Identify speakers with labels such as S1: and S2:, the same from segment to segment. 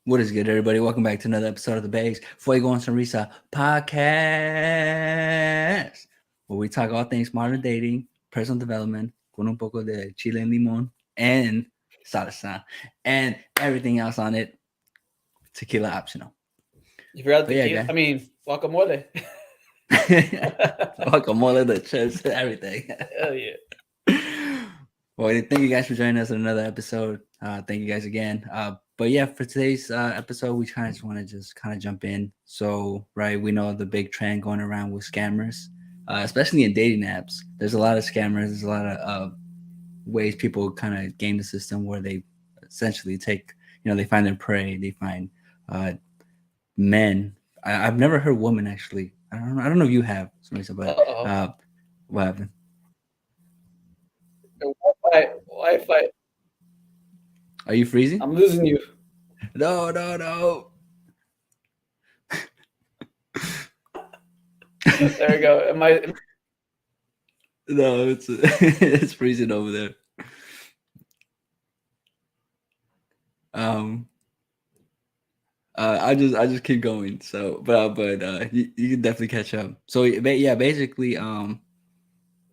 S1: What is good, everybody? Welcome back to another episode of the Bags Fuego and Sonrisa podcast, where we talk all things modern dating, personal development, con un poco de chile and limon, and salsa, and everything else on it, tequila optional.
S2: You forgot
S1: But yeah,
S2: tequila?
S1: guys.
S2: I mean, guacamole.
S1: Guacamole, the chips, everything.
S2: Hell yeah.
S1: Well, thank you guys for joining us in another episode. Thank you guys again. But yeah, for today's episode, we kind of just want to jump in. So, right, we know the big trend going around with scammers, especially in dating apps. There's a lot of scammers. There's a lot of ways people kind of game the system where they essentially take, they find their prey. They find men. I've never heard women actually. I don't know if you have, but
S2: Uh-oh.
S1: what happened?
S2: Wi-Fi.
S1: Are you freezing?
S2: I'm losing you.
S1: No, no, no.
S2: There we go.
S1: No, it's it's freezing over there. I just keep going. So, but you can definitely catch up. So yeah, basically, from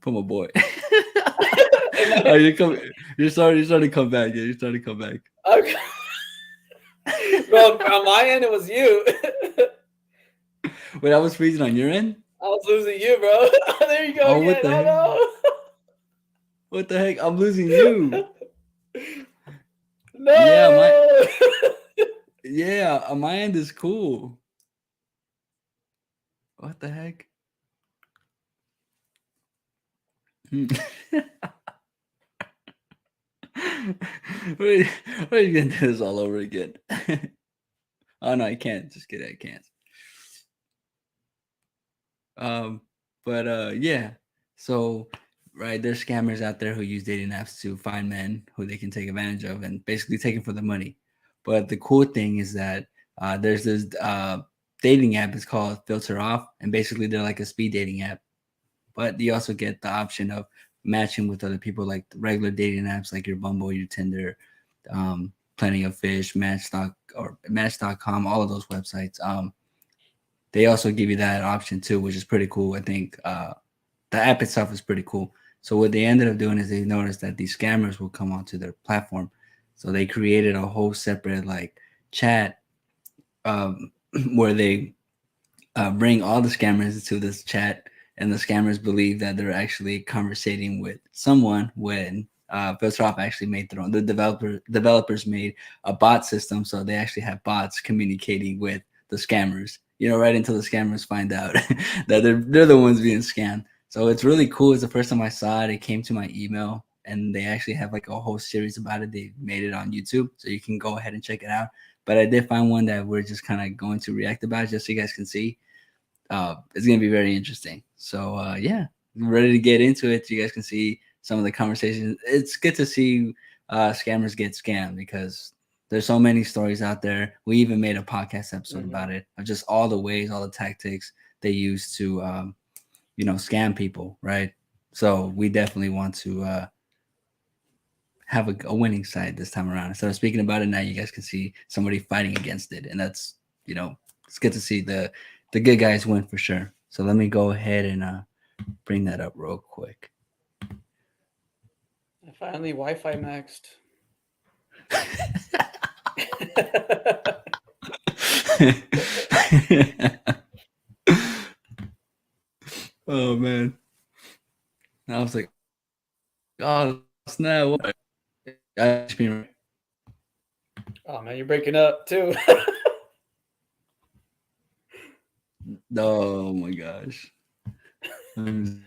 S1: a boy. Oh, you're starting to come back. Yeah, you're starting to come back.
S2: Okay. Bro, on my end, it was you.
S1: Wait, I was freezing on your end?
S2: I was losing you, bro. There you go
S1: Oh,
S2: again.
S1: what the heck?
S2: No.
S1: What the heck? I'm losing you.
S2: No.
S1: Yeah, my end is cool. What the heck? We're gonna do this all over again. Oh no, I can't. Just kidding, I can't. Yeah. So right, there's scammers out there who use dating apps to find men who they can take advantage of and basically take them for the money. But the cool thing is that there's this dating app. It's called Filter Off, and basically they're like a speed dating app. But you also get the option of matching with other people, like regular dating apps, like your Bumble, your Tinder, Plenty of Fish, Match.com, all of those websites. They also give you that option too, which is pretty cool. I think the app itself is pretty cool. So what they ended up doing is they noticed that these scammers will come onto their platform. So they created a whole separate like chat where they bring all the scammers into this chat, and the scammers believe that they're actually conversating with someone when Filtrop actually made their own. The developers made a bot system, so they actually have bots communicating with the scammers. Right until the scammers find out that they're the ones being scammed. So it's really cool. It's the first time I saw it. It came to my email, and they actually have like a whole series about it. They made it on YouTube, so you can go ahead and check it out. But I did find one that we're just kind of going to react about, just so you guys can see. It's gonna be very interesting. So yeah, I'm ready to get into it. So you guys can see some of the conversations. It's good to see scammers get scammed because there's so many stories out there. We even made a podcast episode about it, of just all the ways, all the tactics they use to scam people, right? So we definitely want to have a winning side this time around. Instead of speaking about it now, you guys can see somebody fighting against it, and that's it's good to see the good guys win for sure. So let me go ahead and bring that up real quick.
S2: I finally Wi-Fi maxed.
S1: Oh man, I was like, oh snap!
S2: Oh man, you're breaking up too.
S1: Oh my gosh.
S2: Oh,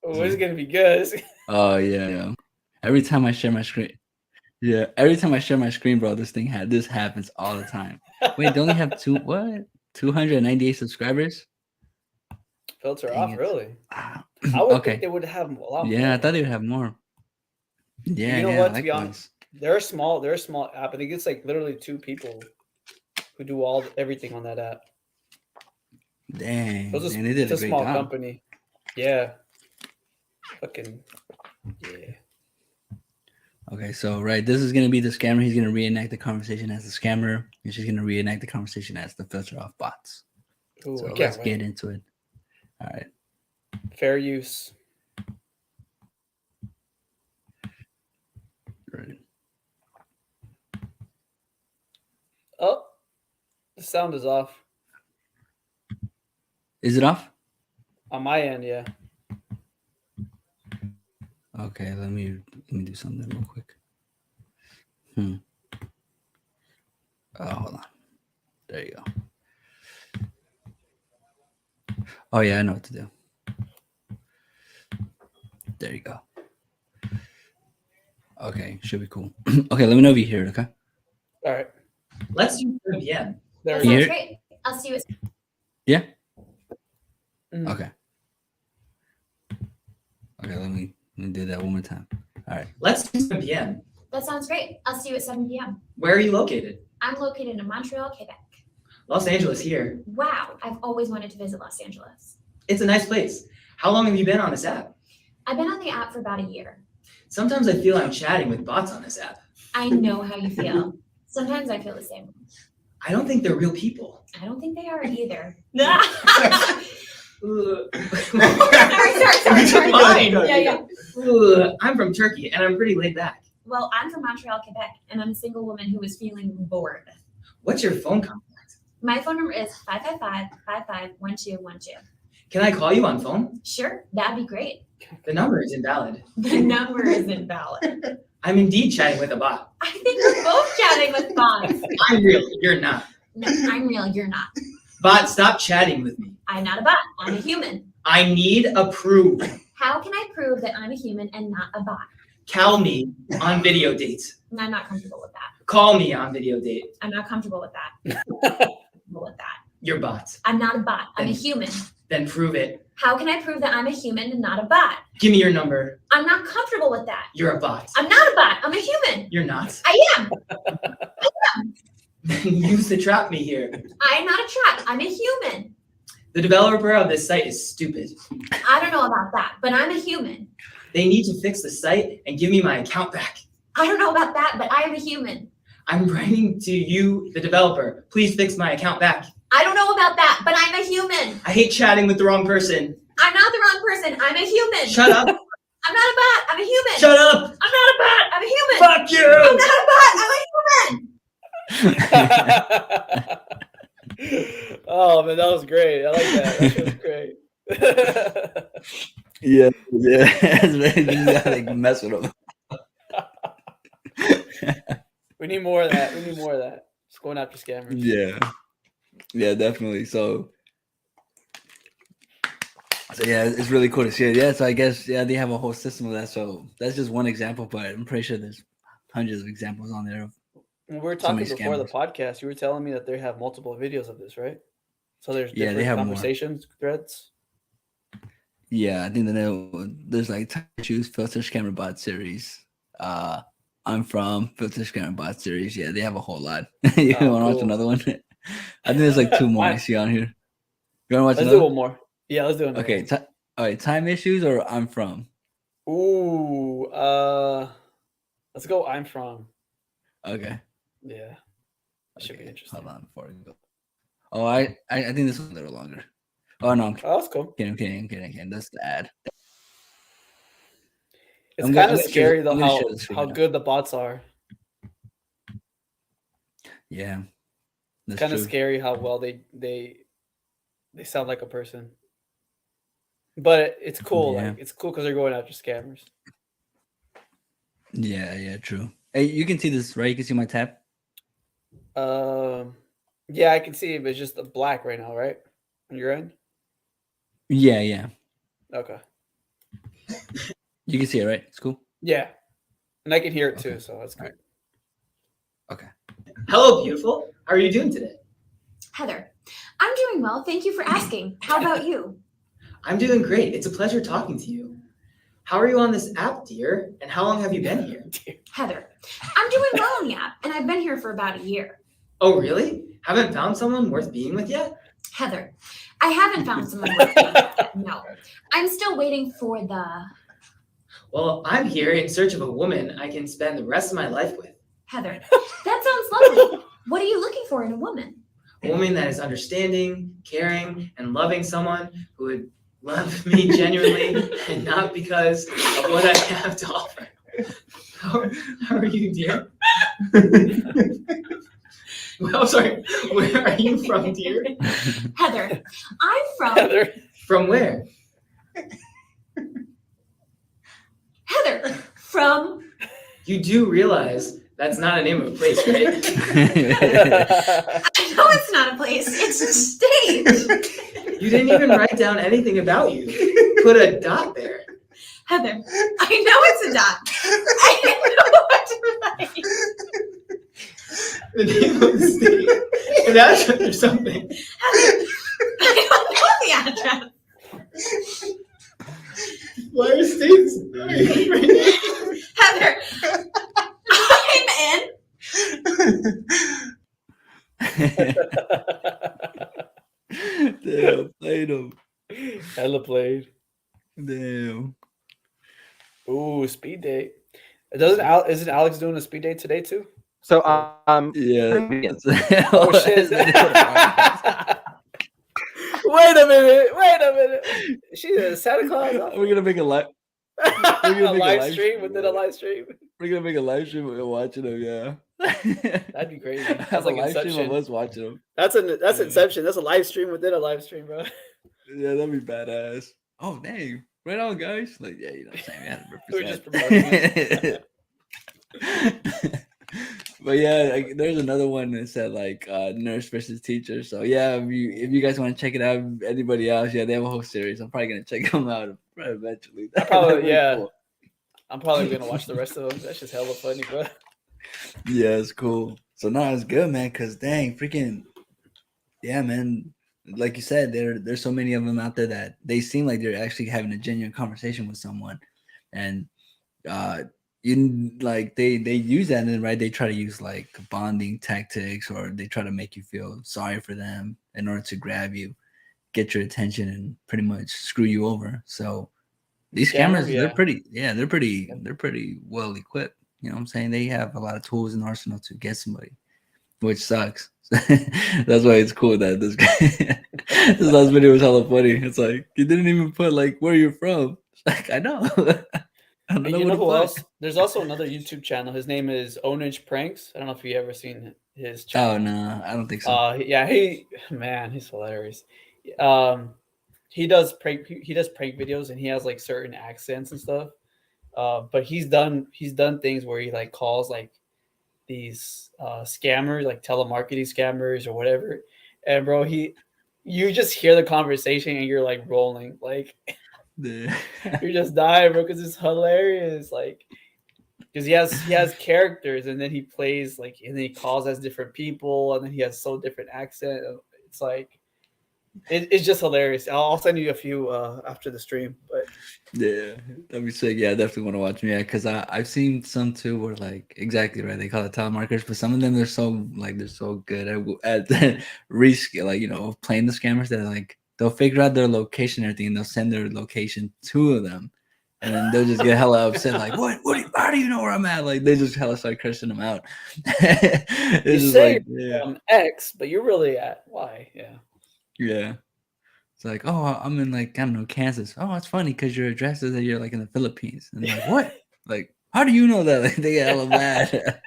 S2: it's gonna be good.
S1: Oh yeah. Every time I share my screen, bro, this happens all the time. Wait, they only have 298 subscribers?
S2: Filter
S1: Dang
S2: off,
S1: it.
S2: really?
S1: Ah,
S2: I would
S1: okay.
S2: think they would have a lot more.
S1: Yeah, I thought they would have more. Yeah,
S2: You know
S1: yeah,
S2: what? To be
S1: likewise.
S2: honest, they're a small app. I think it's like literally 2 people who do everything on that app.
S1: Dang,
S2: It's
S1: they did
S2: a
S1: a great
S2: small
S1: job.
S2: company. Yeah. Fucking yeah.
S1: Okay, so right, this is gonna be the scammer. He's gonna reenact the conversation as the scammer, and she's gonna reenact the conversation as the filter off bots.
S2: Ooh,
S1: So
S2: I
S1: let's
S2: can't
S1: get
S2: wait.
S1: into it. All right.
S2: Fair use.
S1: Right.
S2: Oh, the sound is off
S1: Is it off?
S2: on my end. Yeah.
S1: Okay, let me do something real quick. Oh, hold on. There you go. Oh yeah, I know what to do. There you go. Okay, should be cool. Okay, let me know if you hear it. Okay.
S2: All right.
S3: Let's do 7 p.m.
S2: There
S4: That
S2: we go.
S4: sounds
S1: Here-
S4: great. I'll see you at
S1: Yeah.
S2: Mm.
S1: Okay. Okay, let me do that one more time. All right.
S3: Let's do 7 p.m.
S4: That sounds great. I'll see you at 7 p.m.
S3: Where are you located?
S4: I'm located in Montreal, Quebec.
S3: Los Angeles here.
S4: Wow, I've always wanted to visit Los Angeles.
S3: It's a nice place. How long have you been on this app?
S4: I've been on the app for about a year.
S3: Sometimes I feel I'm chatting with bots on this app.
S4: I know how you feel. Sometimes I feel the same.
S3: I don't think they're real people.
S4: I don't think they are either. sorry.
S3: Fine.
S4: Yeah.
S3: I'm from Turkey and I'm pretty laid back.
S4: Well, I'm from Montreal, Quebec, and I'm a single woman who is feeling bored.
S3: What's your phone contact?
S4: My phone number is 555-55-1212.
S3: Can I call you on phone?
S4: Sure, that'd be great.
S3: The number is invalid.
S4: The number isn't valid.
S3: I'm indeed chatting with a bot.
S4: I think we're both chatting with bots.
S3: I'm real. You're not.
S4: No, I'm real, you're not.
S3: Bot, stop chatting with me.
S4: I'm not a bot, I'm a human.
S3: I need a proof.
S4: How can I prove that I'm a human and not a bot?
S3: Call me on video dates.
S4: And I'm not comfortable with that.
S3: Call me on video date.
S4: I'm not comfortable with that. Comfortable with that.
S3: You're bots.
S4: I'm not a bot, I'm a human.
S3: Then prove it.
S4: How can I prove that I'm a human and not a bot?
S3: Give me your number.
S4: I'm not comfortable with that.
S3: You're a bot.
S4: I'm not a bot, I'm a human.
S3: You're not.
S4: I am.
S3: Then use to trap me here.
S4: I'm not a trap, I'm a human.
S3: The developer of this site is stupid.
S4: I don't know about that, but I'm a human.
S3: They need to fix the site and give me my account back.
S4: I don't know about that, but I am a human.
S3: I'm writing to you, the developer. Please fix my account back.
S4: I don't know about that, but I'm a human.
S3: I hate chatting with the wrong person.
S4: I'm not the wrong person, I'm a human.
S3: Shut up.
S4: I'm not a bot, I'm a human.
S3: Shut up.
S4: I'm not a bot, I'm a human.
S3: Fuck
S4: I'm
S3: you.
S4: not a bot, I'm a human.
S2: Oh man, that was great. I like that. That was great.
S1: Yeah. You gotta like mess with them.
S2: We need more of that. We need more of that. Just going after scammers.
S1: Yeah, definitely. So yeah, it's really cool to see it. Yeah, so I guess they have a whole system of that. So that's just one example, but I'm pretty sure there's hundreds of examples on there.
S2: When we were
S1: So
S2: talking
S1: many
S2: before the
S1: scammers.
S2: podcast, you were telling me that they have multiple videos of this, right? So there's
S1: Yeah,
S2: different
S1: they have more.
S2: conversations threads.
S1: Yeah, I think there's like time choose filter scammer bot series. I'm from filter scammer bot series. Yeah, they have a whole lot. You
S2: Oh,
S1: want to watch
S2: cool.
S1: another one? I think there's like two more I
S2: Fine.
S1: see on here. You want to watch
S2: Let's do
S1: another?
S2: one more. Yeah, let's do it.
S1: Okay. All right. Time issues or I'm from.
S2: Ooh, let's go. I'm from.
S1: Okay.
S2: Yeah, that should be interesting.
S1: Hold on before we go. Oh, I think this one's a little longer. Oh no, I'm
S2: Oh, that's cool.
S1: kidding. That's the ad.
S2: It's
S1: I'm
S2: kind
S1: gonna
S2: of scary
S1: I'm
S2: though
S1: gonna
S2: how
S1: share the screen
S2: how
S1: now.
S2: good the bots are.
S1: Yeah.
S2: It's
S1: That's
S2: kind of
S1: true.
S2: scary how well they sound like a person. But it's cool.
S1: Yeah.
S2: Like it's cool because they're going after scammers.
S1: Yeah, true. Hey, you can see this, right? You can see my tab.
S2: Yeah, I can see it, but it's just the black right now, right? On your end?
S1: Yeah.
S2: Okay.
S1: You can see it, right? It's cool.
S2: Yeah. And I can hear it too,
S1: Okay.
S2: so that's good.
S1: Okay.
S3: Hello, beautiful. How are you doing today?
S4: Heather, I'm doing well. Thank you for asking. How about you?
S3: I'm doing great. It's a pleasure talking to you. How are you on this app, dear? And how long have you been here?
S4: Heather, I'm doing well on the app, and I've been here for about a year.
S3: Oh, really? Haven't found someone worth being with yet?
S4: Heather, I haven't found someone worth being with yet. No, I'm still waiting for the.
S3: Well, I'm here in search of a woman I can spend the rest of my life with.
S4: Heather, that sounds lovely. What are you looking for in a woman?
S3: A woman that is understanding, caring, and loving someone who would love me genuinely and not because of what I have to offer. How are you, dear? Well, sorry. Where are you from, dear?
S4: Heather, I'm from
S2: Heather.
S3: From where?
S4: Heather from
S3: You do realize that's not a name of a place, right?
S4: I know it's not a place, it's a state.
S3: You didn't even write down anything about you. Put a dot there.
S4: Heather, I know it's a dot. I know what to write.
S3: The name of the state. An address or something.
S4: Heather, I don't know the address.
S3: Why are states?
S4: Heather, I'm in.
S1: Damn, played him.
S2: Hella played.
S1: Damn.
S2: Ooh, speed date. Isn't Alex doing a speed date today too?
S5: So
S1: Yeah.
S2: Oh shit! Wait a minute! She's a Santa Claus.
S1: We're gonna make a live.
S2: a
S1: make a
S2: live
S1: live
S2: stream
S1: stream,
S2: within
S1: bro.
S2: a live stream.
S1: We're gonna make a live stream of watching them. Yeah.
S2: That'd be crazy.
S1: Have
S2: That's
S1: a
S2: like
S1: live stream
S2: Inception.
S1: of us watching them.
S2: That's
S1: Yeah.
S2: Inception. That's a live stream within a live stream, bro.
S1: Yeah, that'd be badass. Oh dang! Right on, guys. Like, yeah, you know what I'm saying. We had to
S2: We're just
S1: represent. But yeah, like, there's another one that said like nurse versus teacher. So yeah, if you guys want to check it out, anybody else, yeah, they have a whole series. I'm probably gonna check them out eventually.
S2: Yeah. I'm probably gonna watch the rest of them. That's just hella funny, bro.
S1: Yeah, it's cool. So no, it's good, man. Cause dang, freaking, yeah, man. Like you said, there's so many of them out there that they seem like they're actually having a genuine conversation with someone, and you like they use that, and then right they try to use like bonding tactics, or they try to make you feel sorry for them in order to grab you, get your attention, and pretty much screw you over. So these cameras,
S2: Yeah.
S1: they're pretty well equipped. You know what I'm saying? They have a lot of tools in the arsenal to get somebody, which sucks. That's why it's cool that this guy, this last video was hella funny. It's like you didn't even put like where you're from. It's like I know. I don't
S2: And
S1: know
S2: you
S1: what
S2: know
S1: to
S2: who
S1: put.
S2: else? There's also another YouTube channel. His name is Ownage Pranks. I don't know if you ever seen his channel.
S1: Oh no, I don't think so.
S2: Yeah, he's hilarious. He does prank videos, and he has like certain accents and stuff. But he's done things where he like calls like these scammers, like telemarketing scammers or whatever. And bro, you just hear the conversation and you're like rolling, like
S1: Yeah.
S2: you're just dying, bro, because it's hilarious. Like, because he has characters, and then he plays like, and then he calls as different people, and then he has so different accent. It's like, it's just hilarious. I'll send you a few after the stream, but
S1: Yeah, that'd be sick. Yeah, I definitely want to watch them. Yeah, because I've seen some too where like exactly right. They call it telemarketers, but some of them they're so good at risk, like playing the scammers that like they'll figure out their location and everything, and they'll send their location to them, and then they'll just get hella upset, like how do you know where I'm at? Like they just hella start cursing them out. It's
S2: you
S1: just
S2: say
S1: like yeah.
S2: X, but you're really at Y. Yeah.
S1: Yeah. It's like, oh, I'm in like, I don't know, Kansas. Oh, it's funny because your address is that you're like in the Philippines. And like, what? Like, how do you know that? Like, they get hella mad.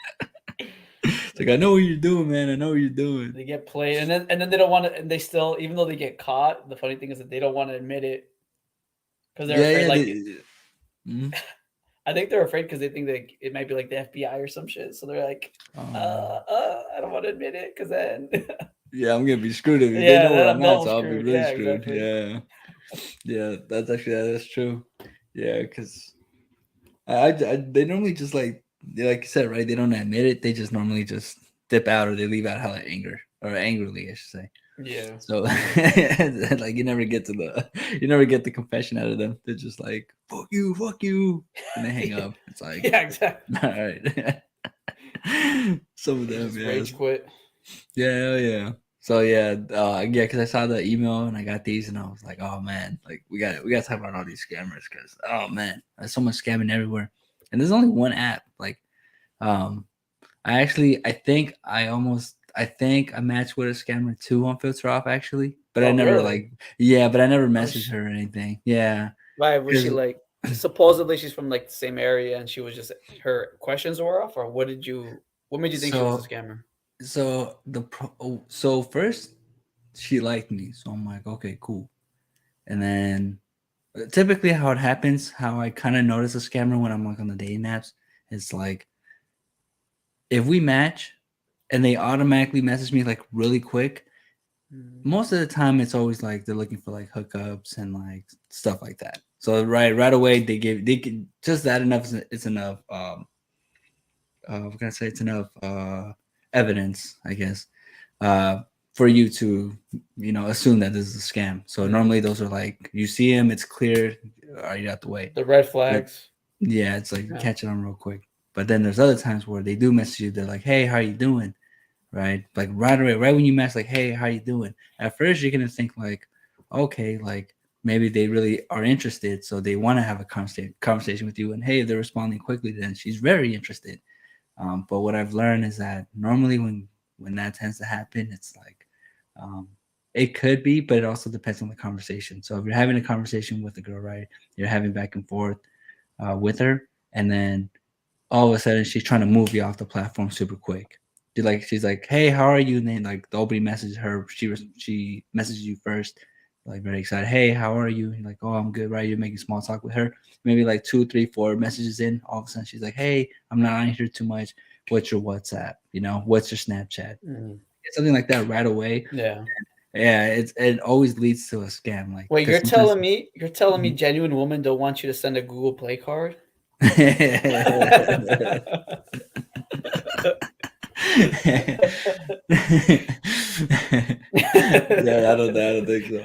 S1: It's like, I know what you're doing, man. I know what you're doing.
S2: They get played, and then they don't want to, and they still, even though they get caught, the funny thing is that they don't want to admit it because they're afraid.
S1: Mhm.
S2: I think they're afraid because they think that it might be like the FBI or some shit. So they're like, I don't want to admit it because then.
S1: Yeah, I'm gonna be screwed if
S2: Yeah,
S1: they know where
S2: then
S1: I'm
S2: I'm
S1: at, so I'll be
S2: double
S1: really
S2: screwed. Yeah,
S1: screwed.
S2: exactly.
S1: Yeah, that's true. Yeah, because I they normally just like you said, right? They don't admit it. They just normally just dip out or they leave out hella angrily, I should say.
S2: Yeah.
S1: So like you never get the confession out of them. They're just like fuck you, and they hang up. It's like
S2: Yeah, exactly.
S1: all right. Some of them,
S2: Just
S1: yeah.
S2: rage quit.
S1: Yeah, hell yeah. So yeah, because I saw the email and I got these, and I was like, oh man, like we got to talk about all these scammers because oh man, there's so much scamming everywhere, and there's only one app. Like, I think I matched with a scammer too on Filter Off actually, but I
S2: Oh,
S1: never
S2: really?
S1: but I never
S2: Oh,
S1: messaged her or anything. Yeah,
S2: Right? Was she
S1: 'cause-
S2: like supposedly she's from like the same area, and she was just her questions were off, or what did you? What made you think she was a
S1: so
S2: scammer?
S1: so first she liked me, so I'm like, okay, cool, and then typically how it happens, how I kind of notice a scammer when I'm like on the dating apps, it's like if we match and they automatically message me like really quick, most of the time it's always like they're looking for like hookups and like stuff like that. So right away they can just that enough it's enough what can I say, it's enough evidence, I guess, uh for you to assume that this is a scam. So normally those are like you see him, it's clear, are you out the way?
S2: The red
S1: But
S2: flags.
S1: yeah, it's like
S2: Yeah.
S1: catch it on real quick. But then there's other times where they do message you, they're like, hey, how you doing? Right? Like right away, right when you mess, like, hey, how you doing? At first you're gonna think like, okay, like maybe they really are interested, so they want to have a conversation with you. And hey, if they're responding quickly, then she's very interested. But what I've learned is that normally when that tends to happen, it's like um, it could be, but it also depends on the conversation. So if you're having a conversation with a girl, right, you're having back and forth with her, and then all of a sudden she's trying to move you off the platform super quick. She's like, hey, how are you? And then like nobody messaged her. She messages you first, like very excited. Hey, how are you? And you're like, oh, I'm good, right? You're making small talk with her. Maybe like 2, 3, 4 messages in, all of a sudden she's like, hey, I'm not on here too much. What's your WhatsApp? What's your Snapchat? Something like that right away.
S2: Yeah.
S1: Yeah, it always leads to a scam. Like,
S2: Wait,
S1: because sometimes
S2: you're telling me genuine women don't want you to send a Google Play card?
S1: Yeah, I don't think so.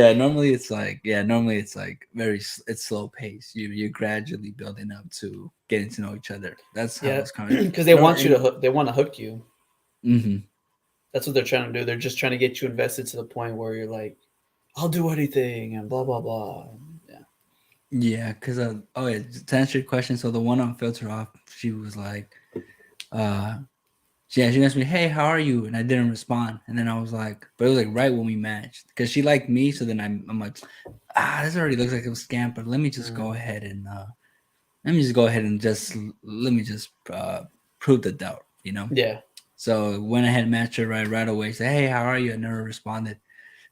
S1: Normally it's like it's slow pace. You're gradually building up to getting to know each other. That's how
S2: Yeah,
S1: it's kind of.
S2: because they want you to they want to hook you.
S1: Mm-hmm.
S2: That's what they're trying to do. They're just trying to get you invested to the point where you're like, I'll do anything and blah blah blah. Yeah.
S1: Yeah, because to answer your question, so the one on Filter Off, she was like, she asked me, hey, how are you? And I didn't respond. And then I was like, but it was like right when we matched because she liked me. So then I'm like, this already looks like a scam, but let me just go ahead and let me just prove the doubt,
S2: Yeah.
S1: So went ahead and matched her right away. Said, hey, how are you? I never responded.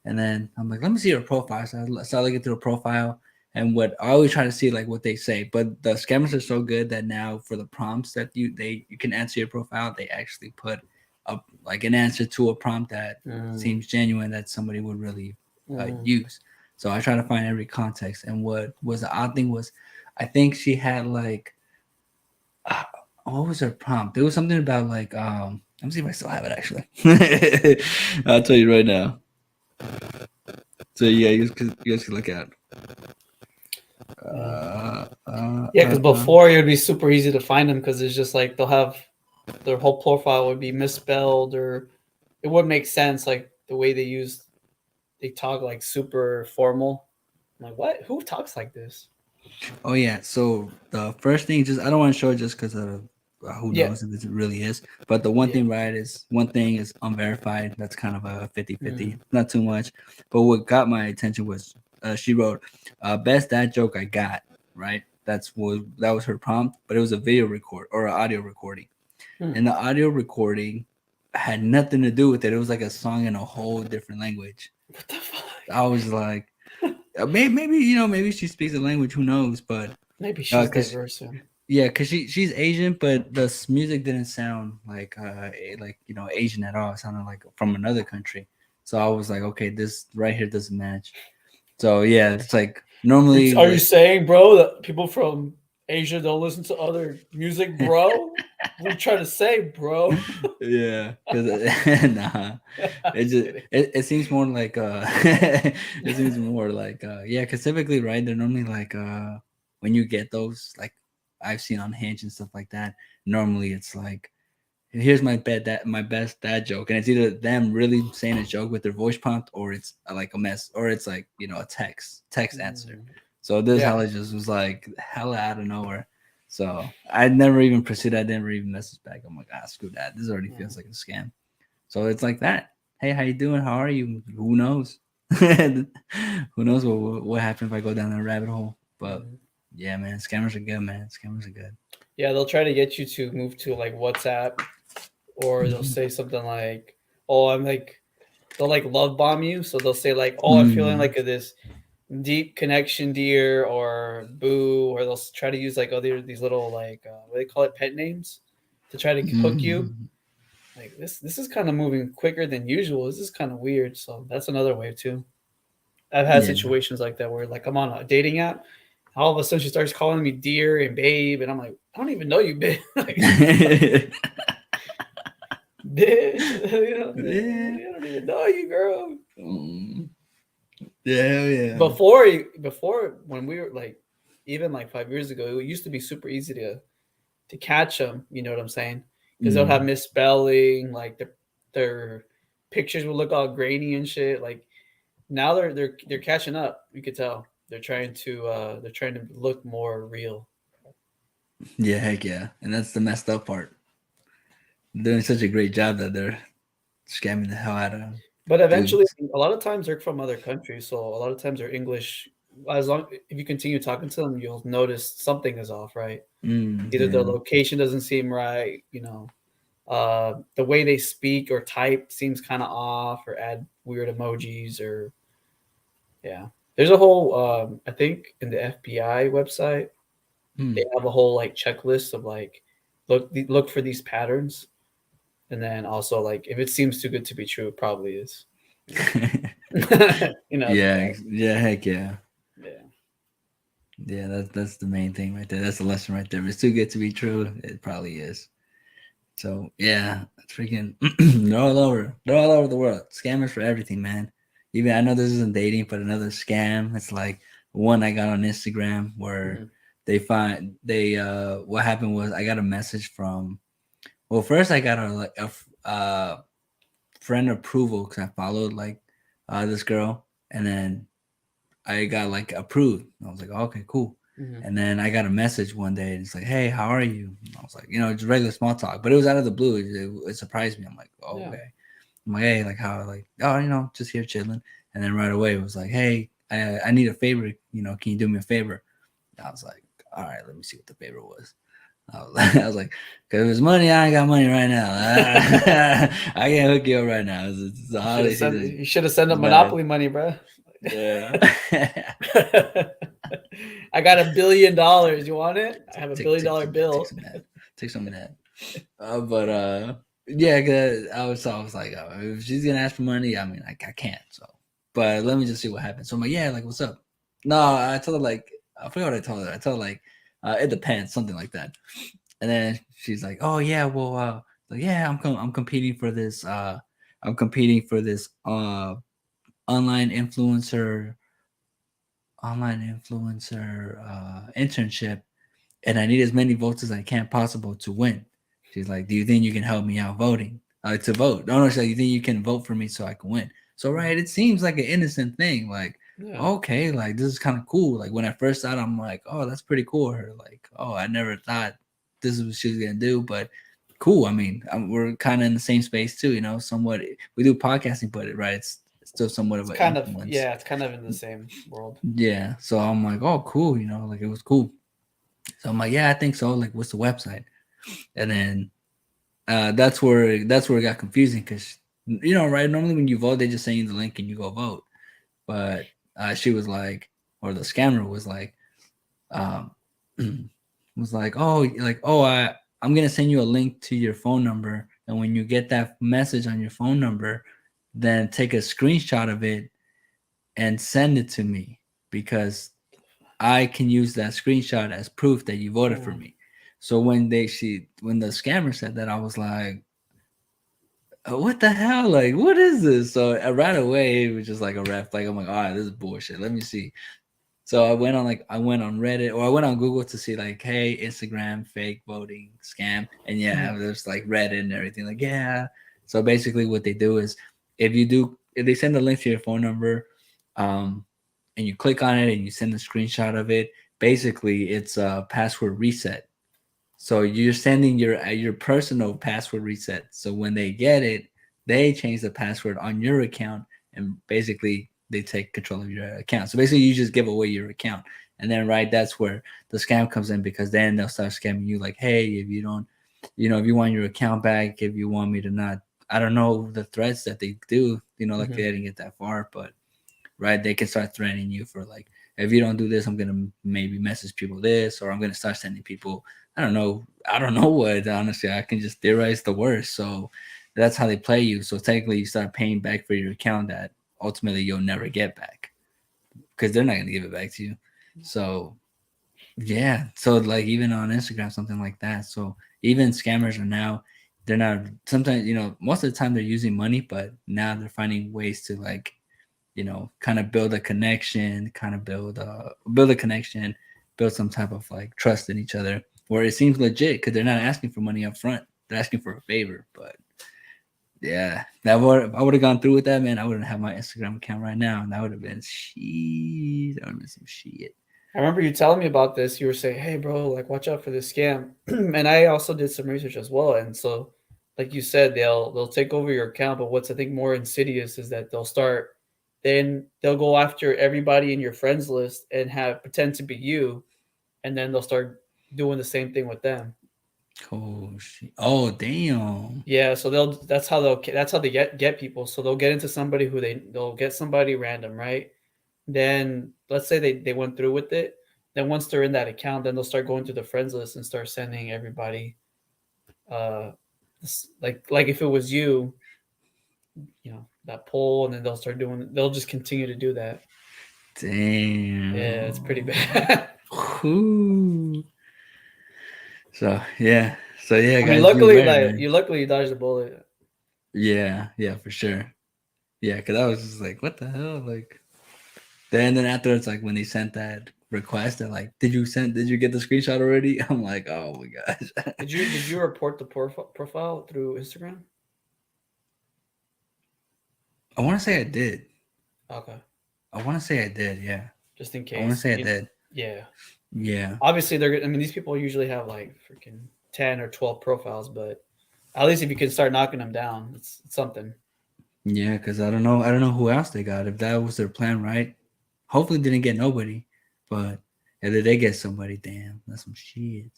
S1: And then I'm like, let me see her profile. So I started looking through her profile. And what I always try to see like what they say, but the scammers are so good that now for the prompts that you can answer your profile, they actually put up like an answer to a prompt that seems genuine that somebody would really use. So I try to find every context. And what was the odd thing was, I think she had like, what was her prompt? It was something about like, let me see if I still have it actually. I'll tell you right now. So yeah, you guys can look at.
S2: Yeah, because before it would be super easy to find them because it's just like they'll have their whole profile would be misspelled or it wouldn't make sense like the way they talk like super formal. I'm like, what? Who talks like this?
S1: Oh yeah. So the first thing, just I don't want to show it just because of who
S2: Yeah.
S1: knows if it really is. But the one thing is one thing is unverified. That's kind of a 50-50, not too much. But what got my attention was she wrote, "Best dad joke I got." Right. That was her prompt, but it was a video record or an audio recording, and the audio recording had nothing to do with it. It was like a song in a whole different language.
S2: What the fuck?
S1: I was like, maybe maybe she speaks the language. Who knows? But
S2: Maybe she's diverse.
S1: yeah, because she's Asian, but the music didn't sound like Asian at all. It sounded like from another country. So I was like, okay, this right here doesn't match. So yeah, it's like normally.
S2: Are you saying, bro, that people from Asia don't listen to other music, bro? What are you trying to say, bro?
S1: Yeah, because nah, it seems more like it seems more like yeah, because typically right, they're normally like when you get those like I've seen on Hinge and stuff like that. Normally it's like, here's my best dad joke, and it's either them really saying a joke with their voice prompt, or it's like a mess, or it's like a text answer. So this
S2: Yeah.
S1: hella just was like hella out of nowhere. So I never even pursued. I never even messaged back. I'm like, screw that. This already feels like a scam. So it's like that. Hey, how you doing? How are you? Who knows? Who knows what happened if I go down that rabbit hole? But yeah, man, scammers are good, man. Scammers are good.
S2: Yeah, they'll try to get you to move to like WhatsApp, or they'll say something like, "Oh, I'm like," they'll like love bomb you. So they'll say like, "Oh, I'm feeling like this deep connection, dear," or "boo," or they'll try to use like other these little like what do they call it, pet names, to try to hook you. Like this is kind of moving quicker than usual. This is kind of weird. So that's another way too. I've had
S1: Yeah.
S2: situations like that where like I'm on a dating app, all of a sudden she starts calling me dear and babe, and I'm like, I don't even know you, babe. Like, bitch,
S1: Yeah.
S2: I don't even know you, girl.
S1: Yeah.
S2: Before when we were like, even like 5 years ago, it used to be super easy to catch them. You know what I'm saying? Because they'll have misspelling, like their pictures will look all grainy and shit. Like now they're catching up. You could tell they're trying to look more real.
S1: Yeah, heck yeah. And that's the messed up part. They're doing such a great job that they're scamming the hell out of them.
S2: But eventually, a lot of times they're from other countries, so a lot of times they're English. As long if you continue talking to them, you'll notice something is off, right? Either the location doesn't seem right, the way they speak or type seems kind of off, or add weird emojis, or yeah. There's a whole, I think, in the FBI website, they have a whole like checklist of like look for these patterns. And then also, like, if it seems too good to be true, it probably is.
S1: Yeah, heck yeah.
S2: Yeah.
S1: Yeah, that's the main thing right there. That's the lesson right there. If it's too good to be true, it probably is. So yeah, it's freaking they're all over. They're all over the world. Scammers for everything, man. Even I know this isn't dating, but another scam. It's like one I got on Instagram where they what happened was I got a message from. Well, first I got a friend approval because I followed like this girl, and then I got like approved. I was like, oh, okay, cool. And then I got a message one day, and it's like, hey, how are you? And I was like, just regular small talk, but it was out of the blue. It surprised me. I'm like, oh, okay. I'm like, hey, like how, like, oh, just here chilling. And then right away it was like, hey, I need a favor. Can you do me a favor? And I was like, all right, let me see what the favor was. I was like, because if it's money, I ain't got money right now. I can't hook you up right now. It's the holiday season.
S2: You should have sent up Monopoly money, bro.
S1: Yeah.
S2: I got $1 billion. You want it? I have $1 billion bill.
S1: Take some of that. But yeah, I was like, if she's gonna ask for money, I mean, I can't. So, but let me just see what happens. So I'm like, yeah, like, what's up? No, I told her like, I forgot what I told her. I told her like, it depends, something like that. And then she's like, oh yeah, well, like, yeah, I'm competing for this. I'm competing for this online influencer internship, and I need as many votes as I can possible to win. She's like, do you think you can help me out voting? To vote. No, she's like, you think you can vote for me so I can win? So right, it seems like an innocent thing. Like, okay, like this is kind of cool. Like when I first saw it, I'm like, oh, that's pretty cool. Her like, oh, I never thought this is what she was gonna do, but cool. I mean, we're kind of in the same space too, somewhat. We do podcasting, but it's still somewhat of an influence.
S2: It's kind of in the same world.
S1: Yeah. So I'm like, oh, cool. Like it was cool. So I'm like, yeah, I think so. Like, what's the website? And then that's where it got confusing because right, normally when you vote, they just send you the link and you go vote. But she was like, or the scammer was like, I'm gonna send you a link to your phone number, and when you get that message on your phone number, then take a screenshot of it and send it to me because I can use that screenshot as proof that you voted for me. So when the scammer said that, I was like, what the hell? Like, what is this? So right away, it was just like a red flag. I'm like, all right, this is bullshit. Let me see. So I went on Reddit or I went on Google to see like, hey, Instagram fake voting scam, and yeah, there's like Reddit and everything. Like, yeah. So basically, what they do is if they send a link to your phone number, and you click on it and you send a screenshot of it, basically it's a password reset. So you're sending your personal password reset. So when they get it, they change the password on your account, and basically they take control of your account. So basically, you just give away your account, and then that's where the scam comes in, because then they'll start scamming you like, hey, if you don't, if you want your account back, if you want me to not, I don't know the threats that they do, like they didn't get that far, but they can start threatening you for like, if you don't do this, I'm gonna maybe message people this, or I'm gonna start sending people, I don't know what, honestly. I can just theorize the worst. So that's how they play you. So technically you start paying back for your account that ultimately you'll never get back, because they're not going to give it back to you. So yeah, so like even on Instagram, something like that. So even scammers are now, they're not, sometimes, most of the time they're using money, but now they're finding ways to like, kind of build a connection, build some type of like trust in each other, where it seems legit, because they're not asking for money up front. They're asking for a favor. But yeah, if I would have gone through with that, man, I wouldn't have my Instagram account right now, and that would have been shit. That would have been some shit.
S2: I remember you telling me about this. You were saying, "Hey, bro, like watch out for this scam." And I also did some research as well. And so, like you said, they'll take over your account. But what's I think more insidious is that they'll go after everybody in your friends list and pretend to be you, and then they'll start doing the same thing with them.
S1: Oh shit! Oh damn!
S2: Yeah, so that's how they get people. So they'll get into somebody they'll get somebody random, right? Then let's say they went through with it. Then once they're in that account, then they'll start going through the friends list and start sending everybody, uh, like if it was you, that poll, and then they'll just continue to do that.
S1: Damn.
S2: Yeah, it's pretty bad.
S1: Ooh. So yeah,
S2: I mean,
S1: guys,
S2: luckily,
S1: beware, man.
S2: luckily you dodged the bullet.
S1: Yeah, for sure. Yeah, because I was just like, what the hell? Like, then afterwards, like when they sent that request, they're like, did you get the screenshot already? I'm like, oh my gosh.
S2: Did you report the profile through Instagram?
S1: I want to say I did.
S2: Okay.
S1: I want to say I did, yeah.
S2: Just in case.
S1: I want to say I did.
S2: Yeah.
S1: Yeah.
S2: Obviously, these people usually have like freaking 10 or 12 profiles, but at least if you can start knocking them down, it's something.
S1: Yeah, because I don't know who else they got. If that was their plan, right? Hopefully they didn't get nobody. But if they did get somebody, damn, that's some shit.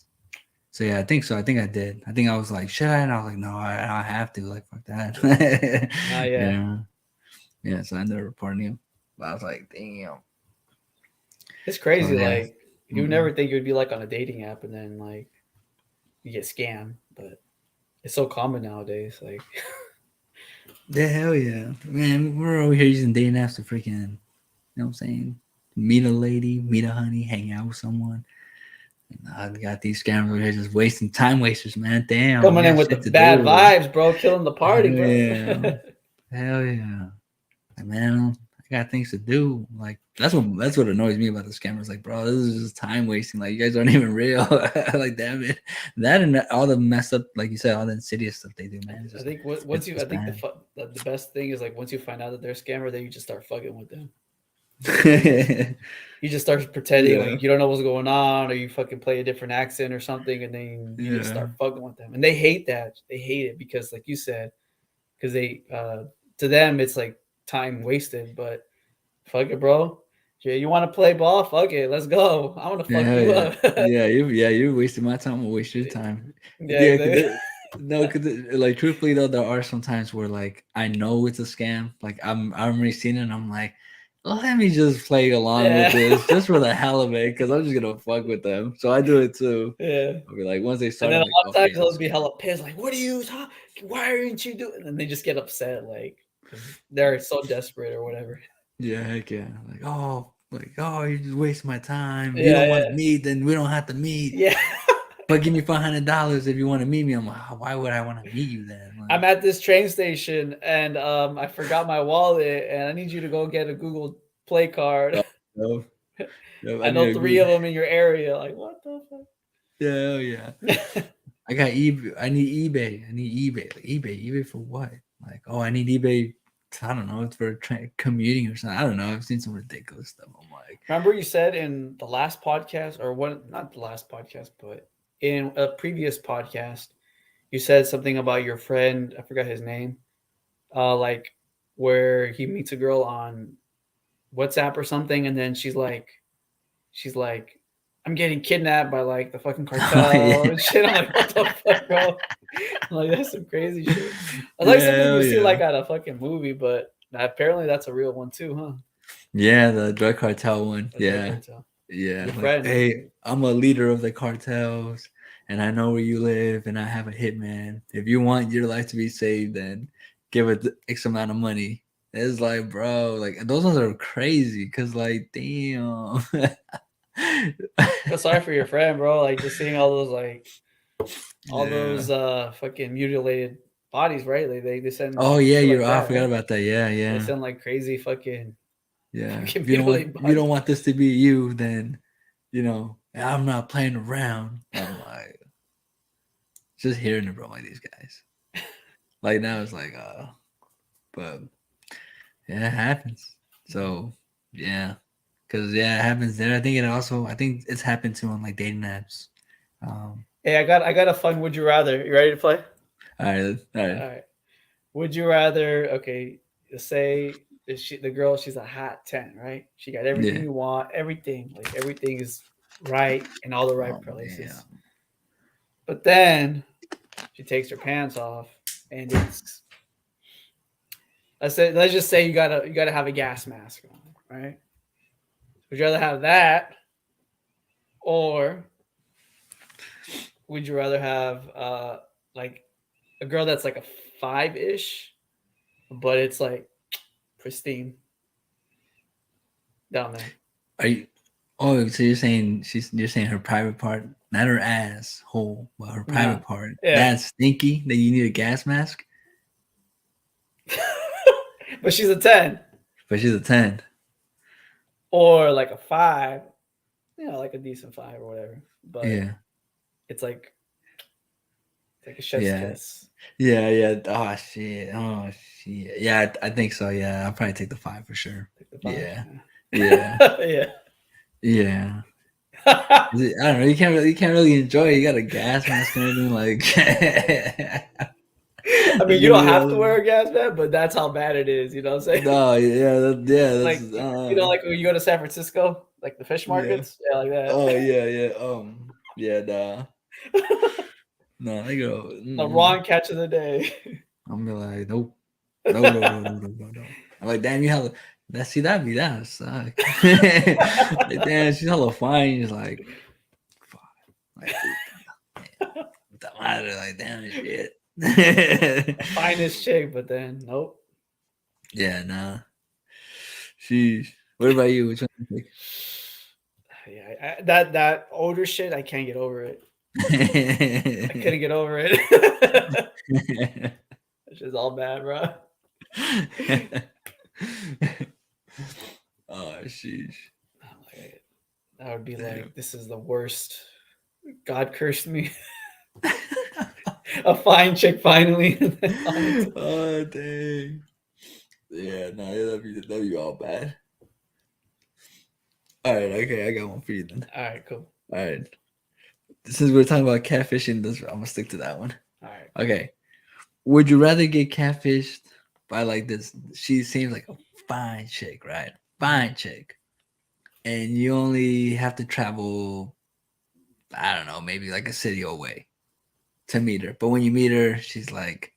S1: So yeah, I think so. I think I did. I think I was like, should I? And I was like, no, I have to. Like, fuck that.
S2: Yeah.
S1: Yeah. So I ended up reporting him. But I was like, damn.
S2: It's crazy.
S1: So, yeah.
S2: Like, you would never think you'd be like on a dating app and then like you get scammed, but it's so common nowadays. Like,
S1: yeah, hell yeah. Man, we're over here using dating apps to freaking, you know what I'm saying? Meet a lady, meet a honey, hang out with someone. I got these scammers over here just wasting time wasters, man. Damn.
S2: coming in with the bad vibes, bro, killing the party,
S1: Hell
S2: bro.
S1: yeah. Hell yeah. Like, man, I got things to do. Like, that's what annoys me about the scammers. Like, bro, this is just time wasting. Like, you guys aren't even real. Like, damn it. That and all the messed up, like you said, all the insidious stuff they do, man.
S2: I think the best thing is like once you find out that they're a scammer, then you just start fucking with them. You just start pretending like you don't know what's going on, or you fucking play a different accent or something, and then you just start fucking with them. And they hate that. They hate it because, like you said, because they to them it's like time wasted. But fuck it, bro. Yeah, you want to play ball? Fuck it, let's go. I want to fuck you up.
S1: You're wasting my time. I'll waste your time.
S2: Yeah, exactly.
S1: Because like truthfully though, there are some times where like I know it's a scam. Like I've already seen it, and I'm like, let me just play along with this just for the hell of it, because I'm just gonna fuck with them. So I do it too.
S2: Yeah.
S1: I'll be like, once they start,
S2: and then
S1: like,
S2: a lot of times they'll be hella pissed, like, "What are you? Why aren't you doing?" And they just get upset, like they're so desperate or whatever.
S1: Yeah, heck yeah. You just waste my time. If you don't want to meet, then we don't have to meet.
S2: Yeah.
S1: But give me $500 if you want to meet me. I'm like, why would I want to meet you then? Like,
S2: I'm at this train station and I forgot my wallet and I need you to go get a Google Play card.
S1: no. Yep,
S2: I
S1: need
S2: know
S1: a
S2: 3
S1: group.
S2: of them in your area. Like, what the
S1: Yeah, hell yeah.
S2: fuck?
S1: I got eBay. I need eBay. I need eBay. Like, eBay for what? Like, oh, I need eBay. I don't know. It's for commuting or something. I don't know. I've seen some ridiculous stuff. I'm like,
S2: Remember you said in the last podcast, or what? Not the last podcast, but in a previous podcast, you said something about your friend. I forgot his name. Like where he meets a girl on WhatsApp or something, and then she's like, I'm getting kidnapped by like the fucking cartel
S1: yeah,
S2: and shit. I'm like, what the fuck, bro? I'm like, that's some crazy shit. That's like
S1: yeah,
S2: something
S1: hell
S2: you see
S1: yeah.
S2: like at a fucking movie, but apparently that's a real one too, huh?
S1: Yeah, the drug cartel one.
S2: The drug
S1: Yeah,
S2: cartel.
S1: yeah.
S2: Your
S1: Like,
S2: friend.
S1: hey, I'm a leader of the cartels, and I know where you live, and I have a hitman. If you want your life to be saved, then give it X amount of money. It's like, bro, like those ones are crazy. Cause like, damn.
S2: Feel sorry for your friend, bro. Like just seeing all those all
S1: Yeah.
S2: those fucking mutilated bodies, right? They send
S1: Oh yeah,
S2: shit
S1: you're.
S2: like
S1: I
S2: that,
S1: forgot
S2: right?
S1: about that. Yeah,
S2: They
S1: yeah,
S2: send like crazy fucking
S1: yeah.
S2: fucking
S1: If you don't want,
S2: mutilated
S1: if you don't
S2: bodies.
S1: want this to be you, then I'm not playing around. I'm like, just hearing it from like these guys. Like now it's like, but yeah, it happens. So yeah, because yeah, it happens there. I think it's happened too on like dating apps.
S2: Hey, I got a fun would you rather. You ready to play?
S1: All right, all
S2: All
S1: right,
S2: right. Would you rather, okay, say the girl, she's a hot 10, right? She got everything
S1: yeah.
S2: you want, everything. Like everything is right in all the right
S1: Oh
S2: places.
S1: damn.
S2: But then she takes her pants off and it's let's just say you gotta have a gas mask on, right? Would you rather have that, or would you rather have like a girl that's like a 5-ish, but it's like pristine down there?
S1: Are you? Oh, so you're saying her private part, not her ass hole, but her
S2: No.
S1: private part.
S2: Yeah.
S1: That's stinky. That you need a gas mask,
S2: But she's a 10
S1: but she's a 10.
S2: or like a 5, like a decent 5 or whatever. But
S1: Yeah,
S2: it's like a chef's
S1: yeah,
S2: kiss.
S1: yeah, yeah. Oh shit. Oh shit. Yeah, I think so. Yeah, I'll probably take the 5 for sure.
S2: Like the 5.
S1: Yeah, yeah,
S2: Yeah.
S1: yeah. I don't know. You can't really enjoy it. You got a gas mask and everything. Like,
S2: I mean, you
S1: you're
S2: don't
S1: gonna be
S2: have
S1: all
S2: to wear a gas mask, but that's how bad it is. You know what I'm saying?
S1: no, yeah,
S2: Like, like when you go to San Francisco, like the fish
S1: yeah.
S2: markets, yeah, like that.
S1: Oh yeah, yeah. Yeah, nah. No, they go.
S2: The wrong catch of the day.
S1: I'm be like, nope, no. I'm like, damn, you hella. That'd be that suck. Like, damn, she's hella fine. He's like, fuck, like, the matter, like, damn, shit.
S2: Finest chick, but then nope.
S1: Yeah, nah. Sheesh. What about you? Which one do you
S2: Yeah, that older shit, I can't get over it. I
S1: pick?
S2: couldn't get over it. It's just all bad, bro.
S1: Oh, sheesh.
S2: That would be
S1: Damn.
S2: like, this is the worst. God cursed me. A fine chick finally.
S1: Oh, dang. Yeah, no, that'd be all bad. All right, okay, I got one for you then.
S2: All right, cool.
S1: All right. Since we're talking about catfishing, I'm gonna stick to that one.
S2: All right.
S1: Okay. Would you rather get catfished by like this? She seems like a fine chick, right? Fine chick. And you only have to travel, I don't know, maybe like a city away to meet her. But when you meet her, she's like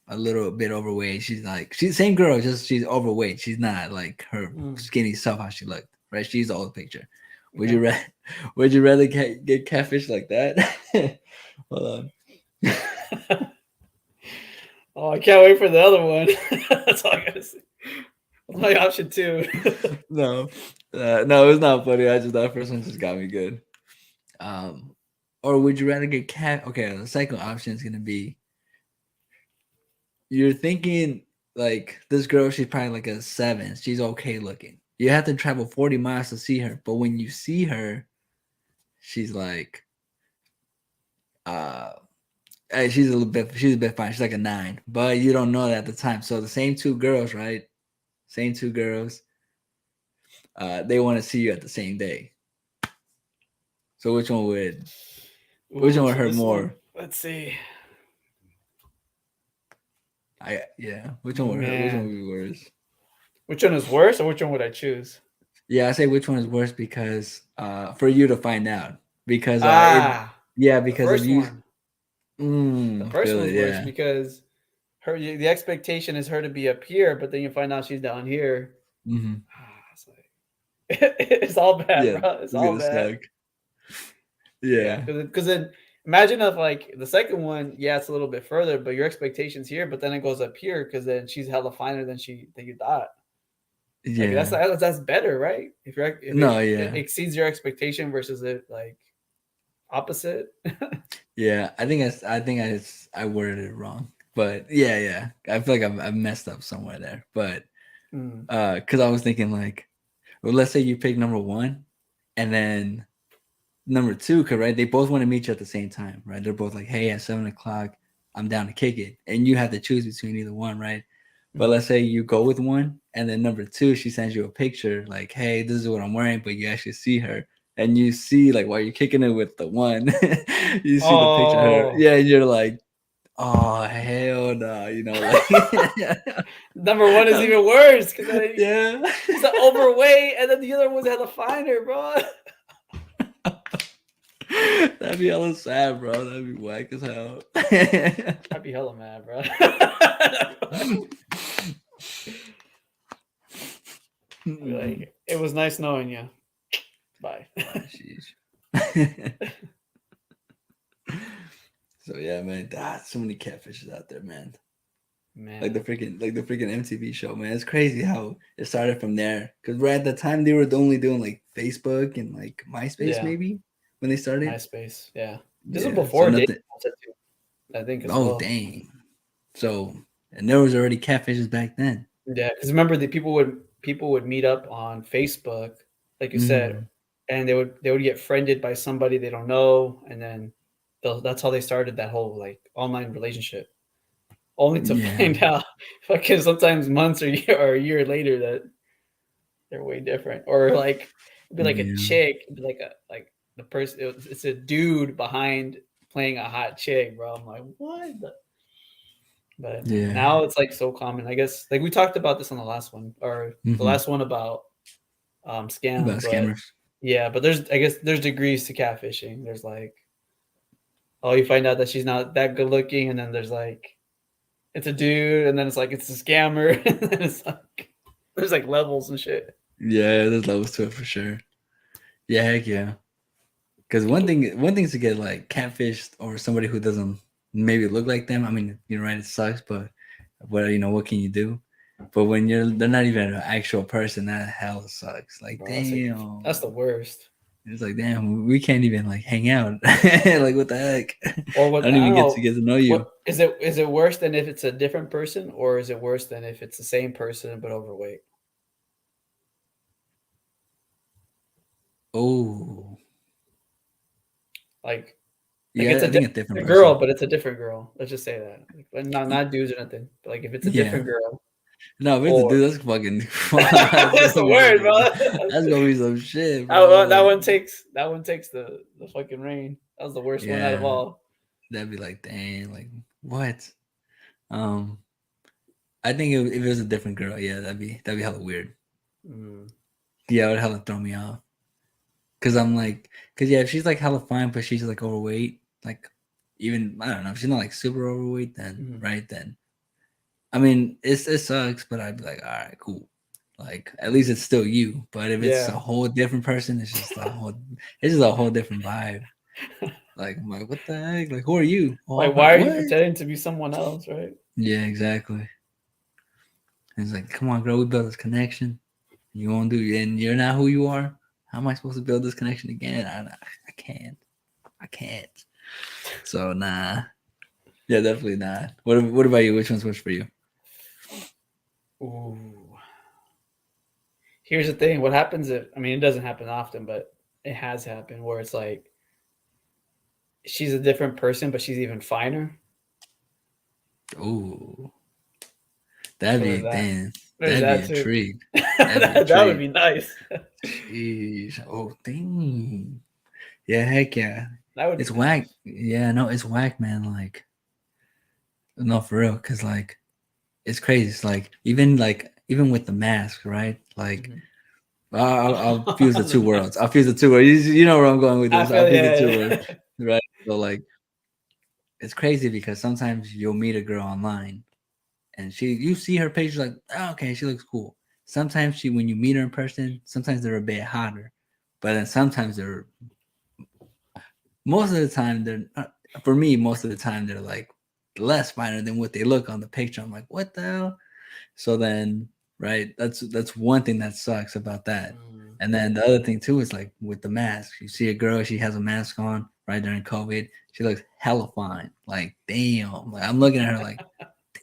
S1: a little bit overweight. She's the same girl, just she's overweight. She's not like her skinny self how she looked, right? She's the old picture. Would you rather? Would you rather get catfish like that? Hold on.
S2: Oh, I can't wait for the other one. That's all I gotta say. What's my option 2?
S1: No, no, it's not funny. That first one just got me good. Or would you rather get cat? Okay, the second option is gonna be you're thinking like this girl. She's probably like a 7. She's okay looking, you have to travel 40 miles to see her. But when you see her, she's like, she's a bit fine. She's like a 9, but you don't know that at the time. So the same two girls, right? Same two girls. They want to see you at the same day. So which one would
S2: Ooh, so
S1: hurt
S2: this
S1: more?
S2: one, let's see.
S1: Which one would hurt? Which one
S2: Man.
S1: would be worse?
S2: Which one is worse, or which one would I choose?
S1: Yeah, I say which one is worse because for you to find out because
S2: The
S1: because if
S2: first
S1: you
S2: one. The first
S1: feel
S2: one's
S1: it,
S2: worse
S1: yeah.
S2: because the expectation is her to be up here, but then you find out she's down here.
S1: Mm-hmm.
S2: It's like it's all bad,
S1: Yeah,
S2: bro. It's all
S1: gonna
S2: bad.
S1: suck. Yeah.
S2: Because then imagine if like the second one, yeah, it's a little bit further, but your expectations here, but then it goes up here because then she's hella finer than you thought. Like
S1: Yeah.
S2: that's better, right? If it exceeds your expectation versus it like opposite.
S1: Yeah, I worded it wrong, but yeah, I feel like I've messed up somewhere there, but because I was thinking like, well, let's say you pick number 1, and then number 2, because right, they both want to meet you at the same time, right? They're both like, hey, at 7:00, I'm down to kick it, and you have to choose between either one, right? But let's say you go with one, and then number 2, she sends you a picture like, hey, this is what I'm wearing, but you actually see her. And you see, like, while you're kicking it with the one, you see the picture of her. Yeah, and you're like, oh, hell no. You know, like.
S2: Number 1 is even worse because
S1: Yeah.
S2: she's overweight, and then the other one's hella finer, bro.
S1: That'd be hella sad, bro. That'd be whack as hell.
S2: I'd be hella mad, bro. Like, it was nice knowing you. Bye.
S1: So yeah, man, so many catfishes out there, man. Like the freaking MTV show, man. It's crazy how it started from there. Because right at the time they were only doing like Facebook and like MySpace, maybe when they started.
S2: MySpace, yeah. This was before dating, I think. As well.
S1: Dang. So, and there was already catfishes back then.
S2: Yeah, because remember the people would meet up on Facebook, like you said, and they would get friended by somebody they don't know, and then that's how they started that whole like online relationship. Only to find out, fucking sometimes months or a year later that they're way different, or like it'd be like a chick, it'd be like the person, it's a dude behind playing a hot chick, bro. I'm like, what? But now it's like so common. I guess like we talked about this on the last one, or the last one about scams.
S1: About scammers.
S2: Yeah, but there's degrees to catfishing. There's like, oh, you find out that she's not that good looking, and then there's like, it's a dude, and then it's like it's a scammer, and then it's like there's like levels and shit.
S1: Yeah, there's levels to it for sure. Yeah, heck yeah. Because one thing is to get like catfished or somebody who doesn't maybe look like them. I mean, you're right, it sucks, but what can you do? But when they're not even an actual person, that hell sucks. Like, bro, damn,
S2: that's the worst.
S1: It's like, damn, we can't even like hang out. Like, what the heck?
S2: Or what?
S1: I don't even get to know you.
S2: Is it worse than if it's a different person, or is it worse than if it's the same person but overweight?
S1: Oh,
S2: like
S1: yeah,
S2: it's
S1: I think a different
S2: girl, but it's a different girl. Let's just say that. Like, not dudes or nothing. But like if it's a different girl.
S1: No, if it's a dude, that's fucking.
S2: That's the word, bro.
S1: That's gonna be some shit, bro.
S2: That one takes the fucking reign. That was the worst one out of all.
S1: That'd be like, dang, like what? I think if it was a different girl, yeah, that'd be hella weird. Yeah, it would hella throw me off. Cause I'm like, if she's like hella fine, but she's like overweight, like even I don't know, if she's not like super overweight, then right then. I mean, it sucks, but I'd be like, all right, cool. Like at least it's still you. But if it's a whole different person, it's just a whole different vibe. Like I'm like, what the heck? Like who are you?
S2: Like why are you pretending to be someone else, right?
S1: Yeah, exactly. And it's like, come on, girl, we built this connection. You won't do it, and you're not who you are. How am I supposed to build this connection again? I can't. So nah. Yeah, definitely not. What about you? Which one's worse for you?
S2: Ooh. Here's the thing: what happens if? I mean, it doesn't happen often, but it has happened where it's like she's a different person, but she's even finer.
S1: Ooh, that'd
S2: So there's
S1: be
S2: that.
S1: damn.
S2: There's
S1: That'd be
S2: that too.
S1: intrigued. That'd be
S2: That would
S1: intrigued.
S2: be nice.
S1: Jeez. Oh, dang. Yeah, heck yeah.
S2: That would
S1: It's
S2: be
S1: whack.
S2: nice.
S1: Yeah, no, it's whack, man. Like, no, for real. Cause like, it's crazy. It's like, even with the mask, right? Like,
S2: Mhm.
S1: I'll fuse the two worlds. I'll fuse the two worlds. You know where I'm going with
S2: I
S1: this. I'll
S2: feel
S1: fuse the two
S2: yeah.
S1: worlds, right? So like, it's crazy because sometimes you'll meet a girl online, and you see her page, you're like, oh, okay, she looks cool. Sometimes when you meet her in person, sometimes they're a bit hotter, but then sometimes most of the time for me, most of the time they're like less finer than what they look on the picture. I'm like, what the hell? So then, right, that's one thing that sucks about that.
S2: Mm.
S1: And then the other thing too is like with the mask. You see a girl, she has a mask on right during COVID. She looks hella fine. Like, damn. Like, I'm looking at her like,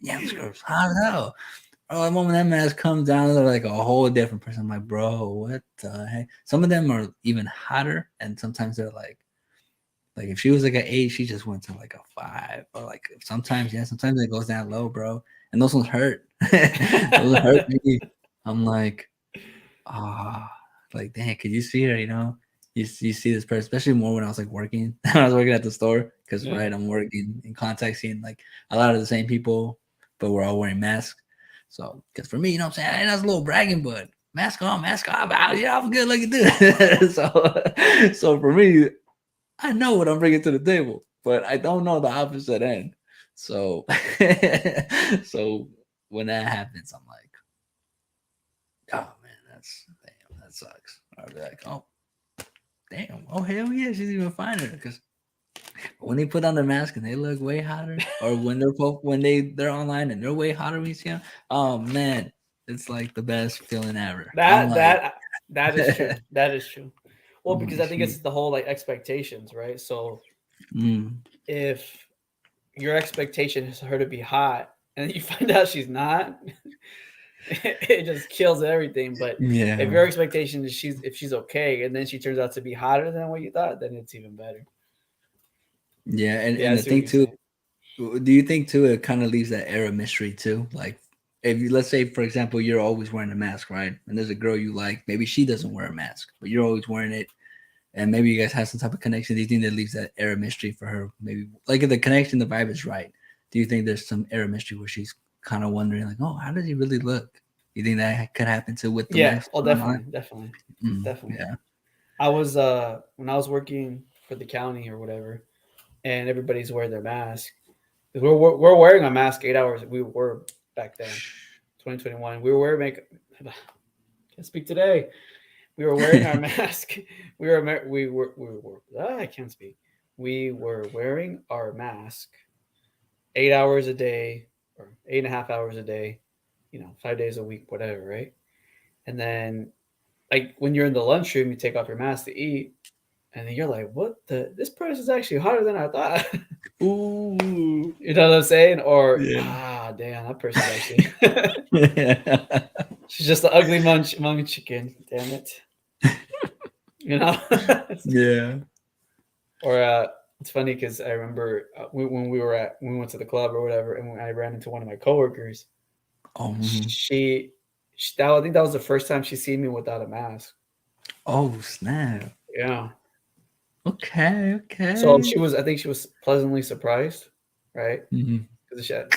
S1: damn, this girl's hot as hell. Oh, the moment that mask comes down, they're like a whole different person. I'm like, bro, what the heck? Some of them are even hotter, and sometimes they're like if she was like an 8, she just went to like a 5. Or like sometimes, yeah, sometimes it goes down low, bro. And those ones hurt. Those hurt me. I'm like, like, dang, could you see her? You see this person, especially more when I was like working. When I was working at the store, because
S2: Yeah.
S1: right, I'm working in contact, seeing like a lot of the same people, but we're all wearing masks. So, because for me, you know what I'm saying, that's a little bragging, but mask on, mask off. Yeah, I'm good looking dude. So for me, I know what I'm bringing to the table, but I don't know the opposite end. So, so when that happens, I'm like, oh man, that sucks. I'll be like, oh damn, oh hell yeah, she's even finer. Because when they put on their mask and they look way hotter, or when they're online and they're way hotter, we see them. Oh man, it's like the best feeling ever. I'm
S2: That
S1: like,
S2: that is true. That is true. Well,
S1: I'm
S2: because
S1: like,
S2: I think it's
S1: shoot.
S2: the whole like expectations, right? So
S1: Mm,
S2: if your expectation is her to be hot and you find out she's not, it just kills everything. But if
S1: yeah,
S2: your expectation is she's okay and then she turns out to be hotter than what you thought, then it's even better.
S1: yeah,
S2: Yeah, I
S1: and the
S2: see what
S1: thing
S2: you're
S1: too.
S2: saying.
S1: Do you think too it kind of leaves that air of mystery too? Like if you, let's say for example, you're always wearing a mask, right? And there's a girl you like, maybe she doesn't wear a mask, but you're always wearing it, and maybe you guys have some type of connection. Do you think that leaves that air of mystery for her? Maybe like if the connection, the vibe is right. Do you think there's some air of mystery where she's kind of wondering like, oh, how does he really look? You think that could happen to with the
S2: Yeah,
S1: mask
S2: oh
S1: online?
S2: definitely. Definitely.
S1: Yeah.
S2: I was when I was working for the county or whatever, and everybody's wearing their mask. 'Cause we're wearing a mask 8 hours. We were back then, 2021. We were wearing makeup. Can't speak today. We were wearing our mask. I can't speak. We were wearing our mask 8 hours a day or 8.5 hours a day. 5 days a week, whatever, right? And then like when you're in the lunchroom, you take off your mask to eat, and then you're like, "What the? This person's actually hotter than I thought."
S1: Ooh.
S2: You know what I'm saying? Or
S1: Yeah.
S2: damn, that person's actually
S1: Yeah.
S2: she's just an ugly munchkin. Damn it, you know.
S1: Yeah.
S2: Or it's funny because I remember when we went to the club or whatever, and when I ran into one of my coworkers,
S1: Oh.
S2: I think that was the first time she seen me without a mask.
S1: Oh snap.
S2: Yeah.
S1: Okay.
S2: So
S1: Okay.
S2: I think she was pleasantly surprised, right?
S1: Mm-hmm.
S2: Because she had,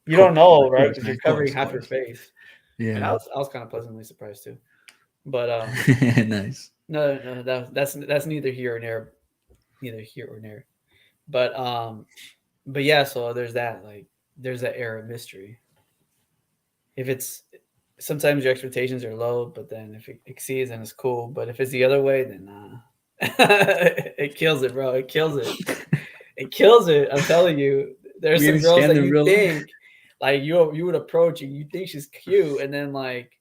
S2: you don't know,
S1: Of
S2: right?
S1: course,
S2: Because
S1: man.
S2: you're
S1: Of
S2: covering
S1: course, of
S2: half your
S1: course.
S2: face. And
S1: Yeah.
S2: I was kind of pleasantly surprised too. But
S1: Nice.
S2: no, that's neither here or there, neither here or there. But yeah. So there's that, like, there's that air of mystery. If it's sometimes your expectations are low, but then if it exceeds, then it's cool. But if it's the other way, then nah. It kills it, bro. It kills it. It kills it. I'm telling you. There's some
S1: Getting
S2: girls
S1: scammed
S2: that
S1: in
S2: you
S1: real life.
S2: think like you would approach and you think she's cute, and then like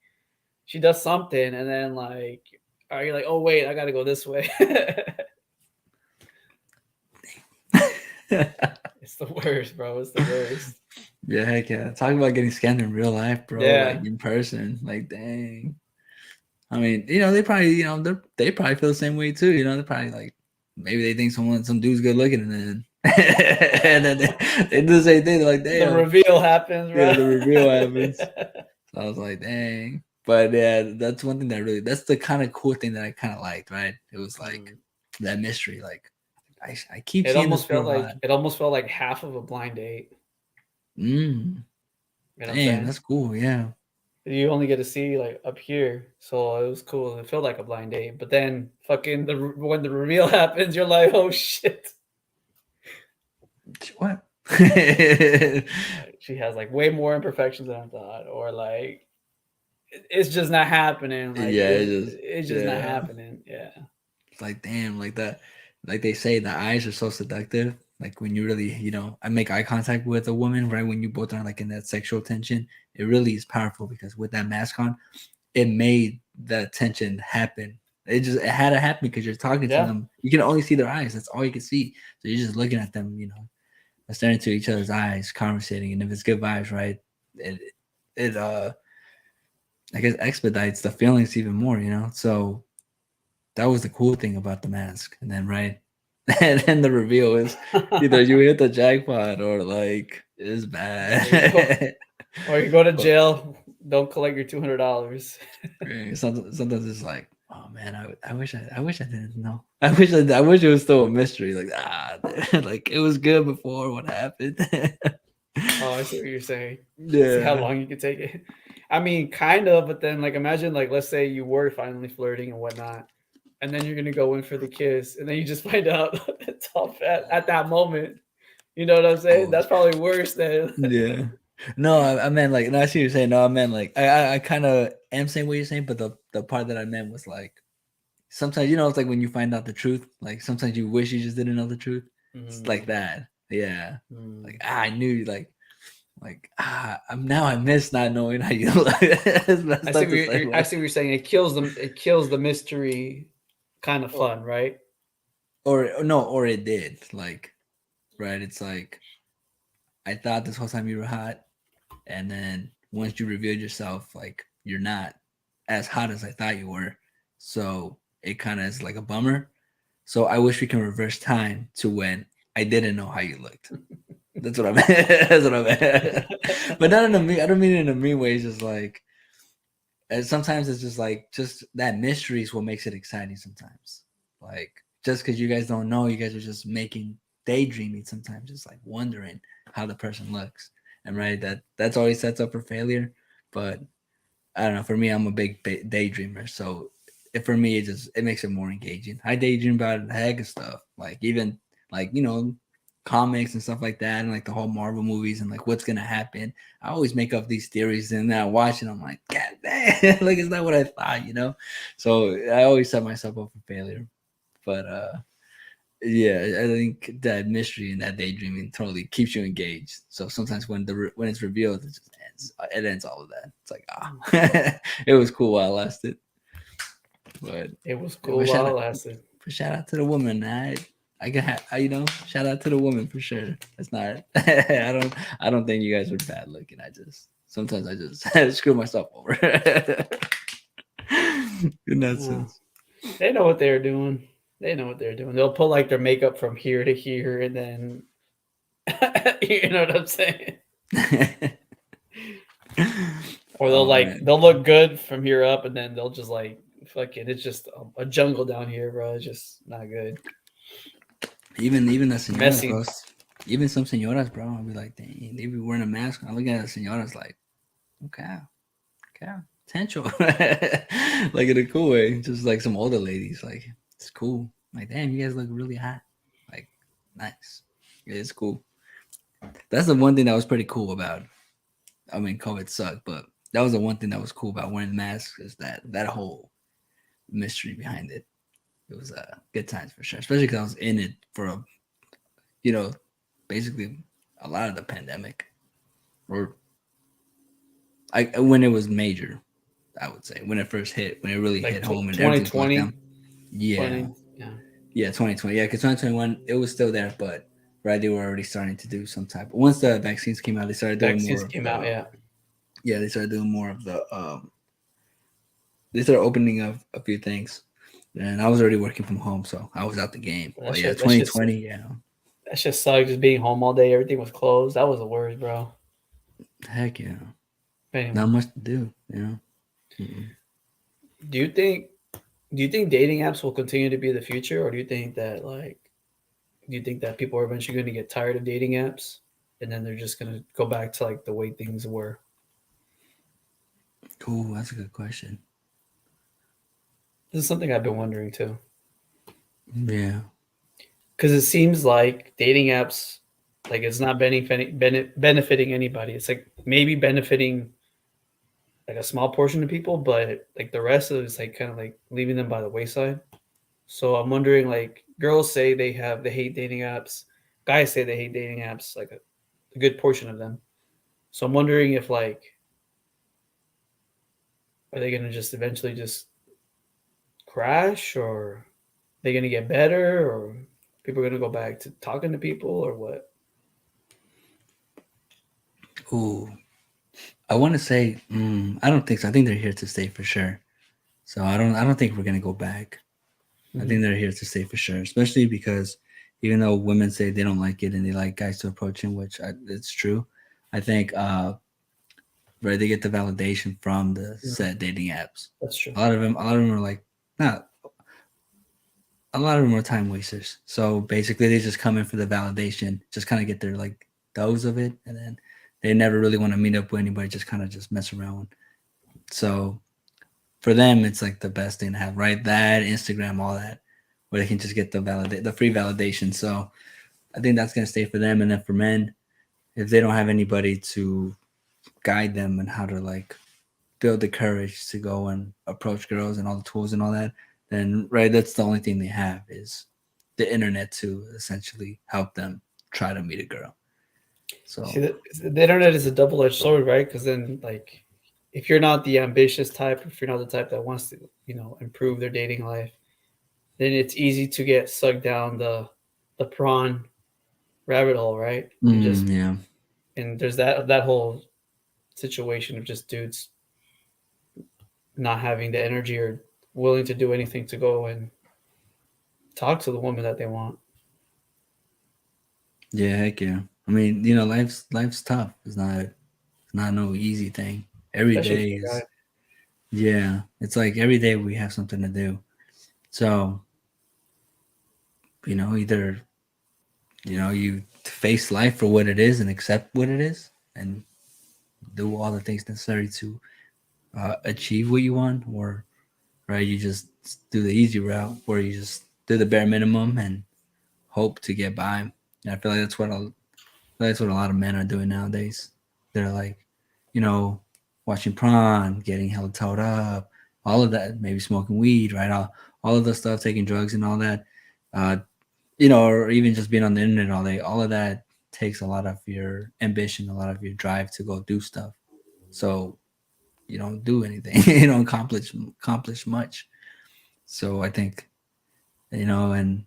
S2: she does something, and then like are you like, oh wait, I gotta go this way. It's the worst, bro. It's the worst.
S1: Yeah, heck yeah. Talk about getting scammed in real life, bro.
S2: Yeah.
S1: Like in person. Like, dang. I mean, they probably, they probably feel the same way too. They're probably like, maybe they think some dude's good looking, and then and then they do the same thing. They're like,
S2: The
S1: damn,
S2: reveal happens,
S1: yeah,
S2: right?
S1: the reveal happens. So I was like, dang. But yeah, that's one thing that's the kind of cool thing that I kind of liked, right? It was like that mystery. Like, I keep
S2: It
S1: seeing this
S2: almost felt
S1: girl
S2: like
S1: hot.
S2: it almost felt like half of a blind date.
S1: Mm,
S2: You know what I'm
S1: damn,
S2: saying?
S1: that's cool. Yeah.
S2: You only get to see like up here, so it was cool. It felt like a blind date, but then fucking when the reveal happens, you're like, oh shit.
S1: What?
S2: Like, she has like way more imperfections than I thought, or like it's just not happening. Like
S1: Yeah,
S2: it's just not happening. Yeah.
S1: It's like, damn, like that, like they say, the eyes are so seductive. Like when you really, I make eye contact with a woman, right? When you both are like in that sexual tension, it really is powerful because with that mask on, it made that tension happen. It had to happen because you're talking to
S2: Yeah.
S1: them. You can only see their eyes. That's all you can see. So you're just looking at them, staring into each other's eyes, conversating. And if it's good vibes, right? It I guess expedites the feelings even more, So that was the cool thing about the mask. And then and then the reveal is either you hit the jackpot or like it's bad.
S2: Or you go to jail, don't collect your $200.
S1: Sometimes it's like, oh man, I wish I didn't know. I wish it was still a mystery. Like like it was good before. What happened?
S2: Oh, I see what you're saying.
S1: Yeah.
S2: See how long you can take it. I mean, kind of, but then like imagine like let's say you were finally flirting and whatnot, and then you're gonna go in for the kiss, and then you just find out it's all fat at that moment. You know what I'm saying?
S1: Oh.
S2: That's probably worse than
S1: Yeah. No, I meant like, no, I see what you're saying. No, I meant like, I kind of am saying what you're saying, but the part that I meant was like, sometimes, it's like when you find out the truth, like sometimes you wish you just didn't know the truth. It's like that. Yeah. Like, I knew, I miss not knowing how you look.
S2: I see what you're saying. It kills them. It kills the mystery kind of fun, right?
S1: Or it did. Like, right. It's like, I thought this whole time you were hot. And then once you revealed yourself, like you're not as hot as I thought you were. So it kind of is like a bummer. So I wish we can reverse time to when I didn't know how you looked. That's what I meant. That's what I meant. But not in a mean. I don't mean it in a mean way. It's just like, and sometimes it's just that mystery is what makes it exciting. Sometimes, like just because you guys don't know, you guys are just daydreaming. Sometimes, just like wondering how the person looks. And that's always sets up for failure. But I don't know. For me, I'm a big daydreamer. So for me, it makes it more engaging. I daydream about a heck of stuff, like even like comics and stuff like that, and like the whole Marvel movies and like what's gonna happen. I always make up these theories, and then I watch it. I'm like, God damn, like it's not what I thought, So I always set myself up for failure. But yeah, I think that mystery and that daydreaming totally keeps you engaged. So sometimes when it's revealed, it just ends. It ends all of that. It's like it was cool while it lasted. But
S2: it was cool while it lasted.
S1: Shout out to the woman. I can shout out to the woman for sure. That's not. I don't think you guys are bad looking. Sometimes I just screw myself over. In that sense.
S2: They know what they're doing. They'll pull like their makeup from here to here, and then you know what I'm saying. Or they'll look good from here up, and then they'll just like fucking. It's just a jungle down here, bro. It's just not good.
S1: Even the señoras, bro. Even some señoras, bro. I'll be like, dang, they be wearing a mask. I look at the señoras like, okay, potential, like in a cool way. Just like some older ladies, like it's cool. Like, damn, you guys look really hot. Like, nice. Yeah, it's cool. That's the one thing that was pretty cool about. I mean, COVID sucked, but that was the one thing that was cool about wearing masks is that whole mystery behind it. It was good times for sure, especially because I was in it for basically a lot of the pandemic, or when it was major, I would say when it first hit, when it really hit home and
S2: 2020.
S1: Yeah, 2020. Yeah, because 2021 it was still there, but they were already starting to do some type. Once the vaccines came out, they started doing more.
S2: Yeah,
S1: they started doing more of the they started opening up a few things, and I was already working from home, so I was out the game.
S2: That
S1: But yeah,
S2: shit,
S1: 2020, yeah,
S2: that shit sucked. Just being home all day, everything was closed. That was the worst, bro.
S1: heck yeah,
S2: But anyway,
S1: not much to do, you know. Mm-mm.
S2: do you think do you think dating apps will continue to be the future, or do you think that people are eventually going to get tired of dating apps, and then they're just going to go back to like the way things were?
S1: Cool, that's a good question.
S2: This is something I've been wondering too,
S1: Yeah,
S2: because it seems like dating apps, like it's not benefiting anybody. It's like maybe benefiting like a small portion of people, but like the rest of it is like kind of like leaving them by the wayside. So I'm wondering, like, girls say they hate dating apps, guys say they hate dating apps, like a good portion of them. So I'm wondering if like are they gonna just eventually just crash, or are they gonna get better, or people are gonna go back to talking to people, or what?
S1: ooh, I want to say, I don't think so. I think they're here to stay for sure. So I don't think we're gonna go back. I
S2: Mhm.
S1: think they're here to stay for sure, especially because even though women say they don't like it and they like guys to approach them, which it's true. I think right, they get the validation from the
S2: Yeah,
S1: set dating apps.
S2: that's true.
S1: A lot of them are like not. A lot of them are time wasters. So basically, they just come in for the validation, just kind of get their like dose of it, and then they never really want to meet up with anybody. Just kind of just mess around. So for them, it's like the best thing to have, right? That Instagram, all that, where they can just get the free validation. So I think that's gonna stay for them. And then for men, if they don't have anybody to guide them and how to like build the courage to go and approach girls and all the tools and all that, then right, that's the only thing they have is the internet to essentially help them try to meet a girl.
S2: See,
S1: So
S2: the internet is a double-edged sword, right? Because then, like, if you're not the ambitious type, if you're not the type that wants to, improve their dating life, then it's easy to get sucked down the prawn rabbit hole, right?
S1: yeah,
S2: And there's that whole situation of just dudes not having the energy or willing to do anything to go and talk to the woman that they want.
S1: yeah, heck yeah. I mean, life's tough. It's not no easy thing. Every
S2: Especially
S1: day
S2: for a guy.
S1: is yeah. It's like every day we have something to do. So either you face life for what it is and accept what it is and do all the things necessary to achieve what you want, or right, you just do the easy route where you just do the bare minimum and hope to get by. And I feel like that's what a lot of men are doing nowadays. They're like, watching porn, getting hella towed up, all of that, maybe smoking weed, right? All of the stuff, taking drugs and all that, uh, or even just being on the internet all day. All of that takes a lot of your ambition, a lot of your drive to go do stuff. So you don't do anything, you don't accomplish much. So I think, and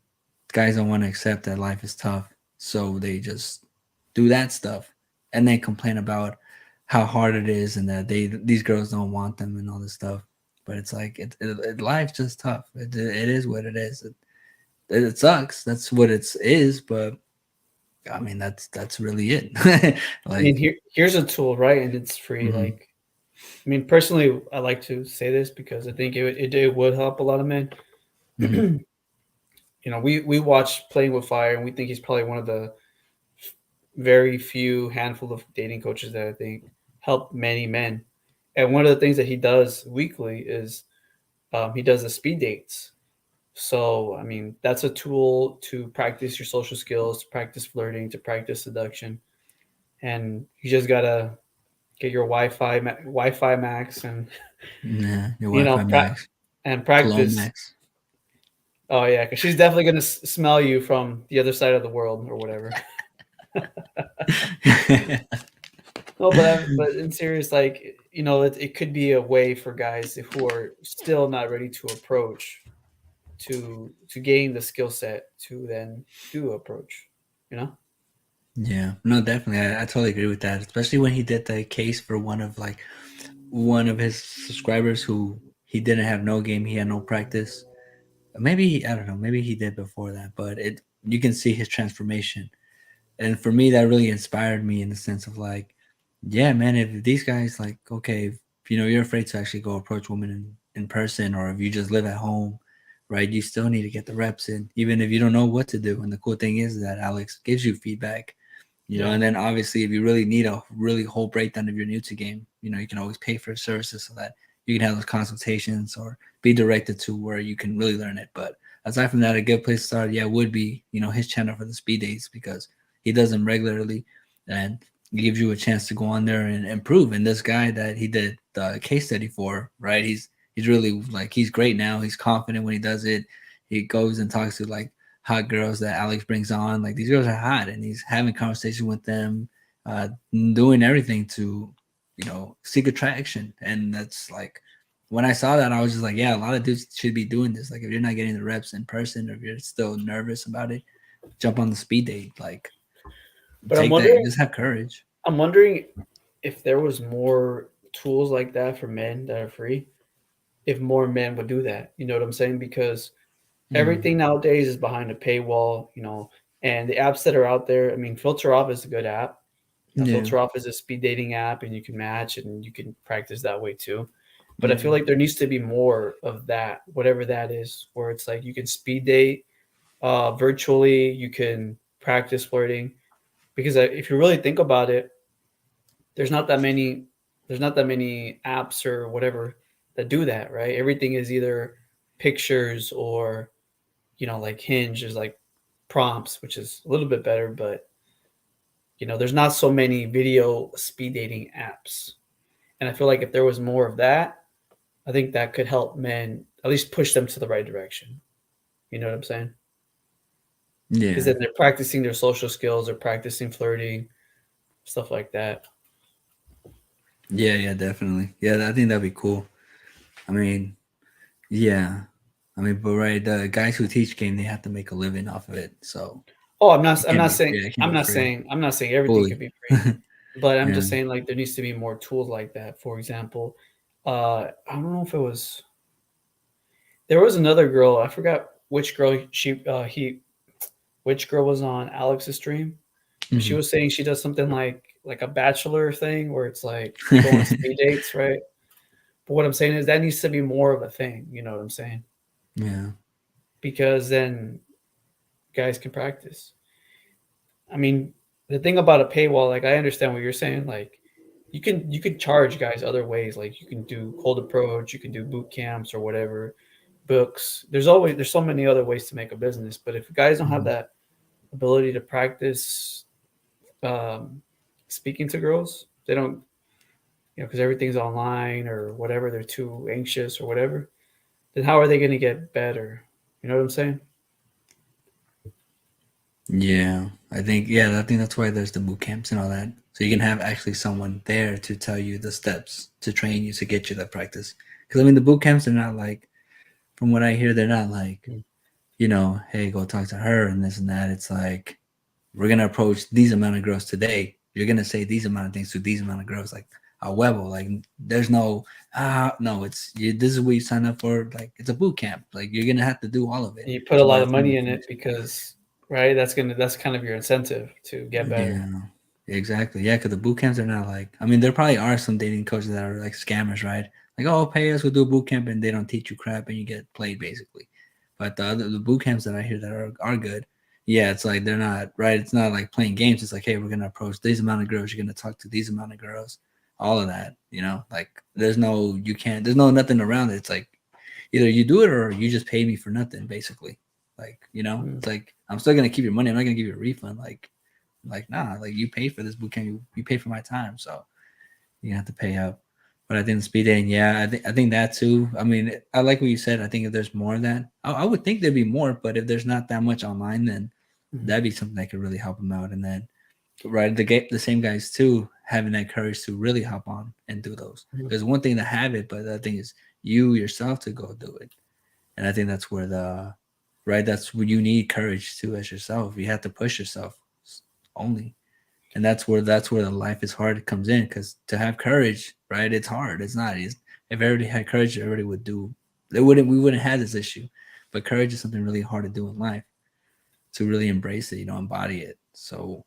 S1: guys don't want to accept that life is tough, so they just do that stuff and then complain about how hard it is and that these girls don't want them and all this stuff. But it's like life's just tough. It is what it is. It sucks. That's what it is. But I mean, that's really it.
S2: I mean,
S1: Like,
S2: here's a tool, right? And it's free.
S1: mhm,
S2: Like, I mean, personally, I like to say this because I think it would help a lot of men.
S1: mhm.
S2: We watched Playing with Fire, and we think he's probably one of the very few handful of dating coaches that I think help many men. And one of the things that he does weekly is he does the speed dates. So, I mean, that's a tool to practice your social skills, to practice flirting, to practice seduction. And you just gotta get your Wi-Fi max, and
S1: Yeah, your
S2: you know,
S1: Wi-Fi max, cologne
S2: practice.
S1: max.
S2: Oh yeah, because she's definitely gonna smell you from the other side of the world or whatever. No, but in serious, like it could be a way for guys who are still not ready to approach to gain the skill set to then do approach. You know?
S1: Yeah, no, definitely. I totally agree with that. Especially when he did the case for one of his subscribers who he didn't have no game, he had no practice. Maybe I don't know, maybe he did before that, but it you can see his transformation. And for me, that really inspired me in the sense of like, yeah, man, if these guys like, okay, if, you're afraid to actually go approach women in person, or if you just live at home, right, you still need to get the reps in, even if you don't know what to do. And the cool thing is that Alex gives you feedback,
S2: Yeah.
S1: and then obviously if you really need a really whole breakdown of your new to game, you can always pay for services so that you can have those consultations or be directed to where you can really learn it. But aside from that, a good place to start, yeah, would be, his channel for the speed dates, because he does them regularly, and it gives you a chance to go on there and improve. And this guy that he did the case study for, right? He's really like, he's great now. He's confident when he does it. He goes and talks to like hot girls that Alex brings on. Like, these girls are hot, and he's having conversation with them, uh, doing everything to, seek attraction. And that's like, when I saw that, I was just like, yeah, a lot of dudes should be doing this. Like, if you're not getting the reps in person, or if you're still nervous about it, jump on the speed date. Like,
S2: But
S1: take that. Just have courage.
S2: I'm wondering if there was more tools like that for men that are free, if more men would do that. You know what I'm saying? Because everything nowadays is behind a paywall, and the apps that are out there. I mean, Filter Off is a good app.
S1: Yeah.
S2: Filter Off is a speed dating app, and you can match and you can practice that way too. But I
S1: Yeah.
S2: feel like there needs to be more of that, whatever that is, where it's like you can speed date virtually, you can practice flirting. Because if you really think about it, there's not that many apps or whatever that do that, right? Everything is either pictures or like Hinge is like prompts, which is a little bit better, but there's not so many video speed dating apps. And I feel like if there was more of that, I think that could help men at least push them to the right direction. You know what I'm saying?
S1: Yeah.
S2: Because then they're practicing their social skills, they're practicing flirting, stuff like that.
S1: Yeah, definitely. Yeah, I think that'd be cool. I mean, yeah. I mean, but right, the guys who teach game, they have to make a living off of it. So
S2: Oh,
S1: it
S2: I'm
S1: can't
S2: not
S1: be,
S2: saying
S1: yeah, it can't be free.
S2: everything
S1: Fully.
S2: could be free, but I'm
S1: Yeah.
S2: just saying like there needs to be more tools like that. For example, I don't know if it was there was another girl, I forgot which girl which girl was on Alex's stream. But she
S1: Mhm.
S2: was saying she does something like a bachelor thing where it's like you go on speed dates, right? But what I'm saying is that needs to be more of a thing. You know what I'm saying?
S1: Yeah.
S2: Because then guys can practice. I mean, the thing about a paywall, like I understand what you're saying. Like you can charge guys other ways. Like you can do cold approach, you can do boot camps or whatever, books. There's so many other ways to make a business. But if guys don't have
S1: Mhm.
S2: that ability to practice um, speaking to girls, they don't, because everything's online or whatever. They're too anxious or whatever. Then how are they going to get better? You know what I'm saying?
S1: Yeah. I think that's why there's the boot camps and all that. So you can have actually someone there to tell you the steps to train you to get you that practice. Because I mean, the boot camps are not like, from what I hear, they're not like, hey, go talk to her and this and that. It's like, we're gonna approach these amount of girls today. You're gonna say these amount of things to these amount of girls, like a huevo. Like, there's no, it's this is what you sign up for. Like, it's a boot camp. Like, you're gonna have to do all of it.
S2: And you put a
S1: So by
S2: lot
S1: the
S2: of
S1: time
S2: money
S1: you
S2: in it
S1: finish,
S2: because right, that's kind of your incentive to get better.
S1: yeah, exactly. Yeah, because the boot camps are not like. I mean, there probably are some dating coaches that are like scammers, right? Like, oh, pay us, we'll do a boot camp, and they don't teach you crap, and you get played basically. But the boot camps that I hear that are good, yeah, it's like they're not right. It's not like playing games. It's like, hey, we're gonna approach these amount of girls. You're gonna talk to these amount of girls. All of that, like there's no you can't. There's no nothing around it. It's like either you do it or you just pay me for nothing, basically. Like
S2: Mm.
S1: it's like I'm still gonna keep your money. I'm not gonna give you a refund. Like nah, like you pay for this boot camp. You pay for my time, so you have to pay up. But I think the speed dating, yeah, I think that too. I mean, I like what you said. I think if there's more of that, I would think there'd be more. But if there's not that much online, then
S2: Mhm.
S1: that'd be something that could really help them out. And then, right, the same guys too having that courage to really hop on and do those.
S2: Mhm.
S1: There's one thing to have it, but the other thing is you yourself to go do it. And I think that's where that's where you need courage too as yourself. You have to push yourself only, and that's where the life is hard comes in, because to have courage, right, it's hard. It's not easy. if everybody had courage, everybody would do. We wouldn't have this issue. But courage is something really hard to do in life. To really embrace it, embody it. So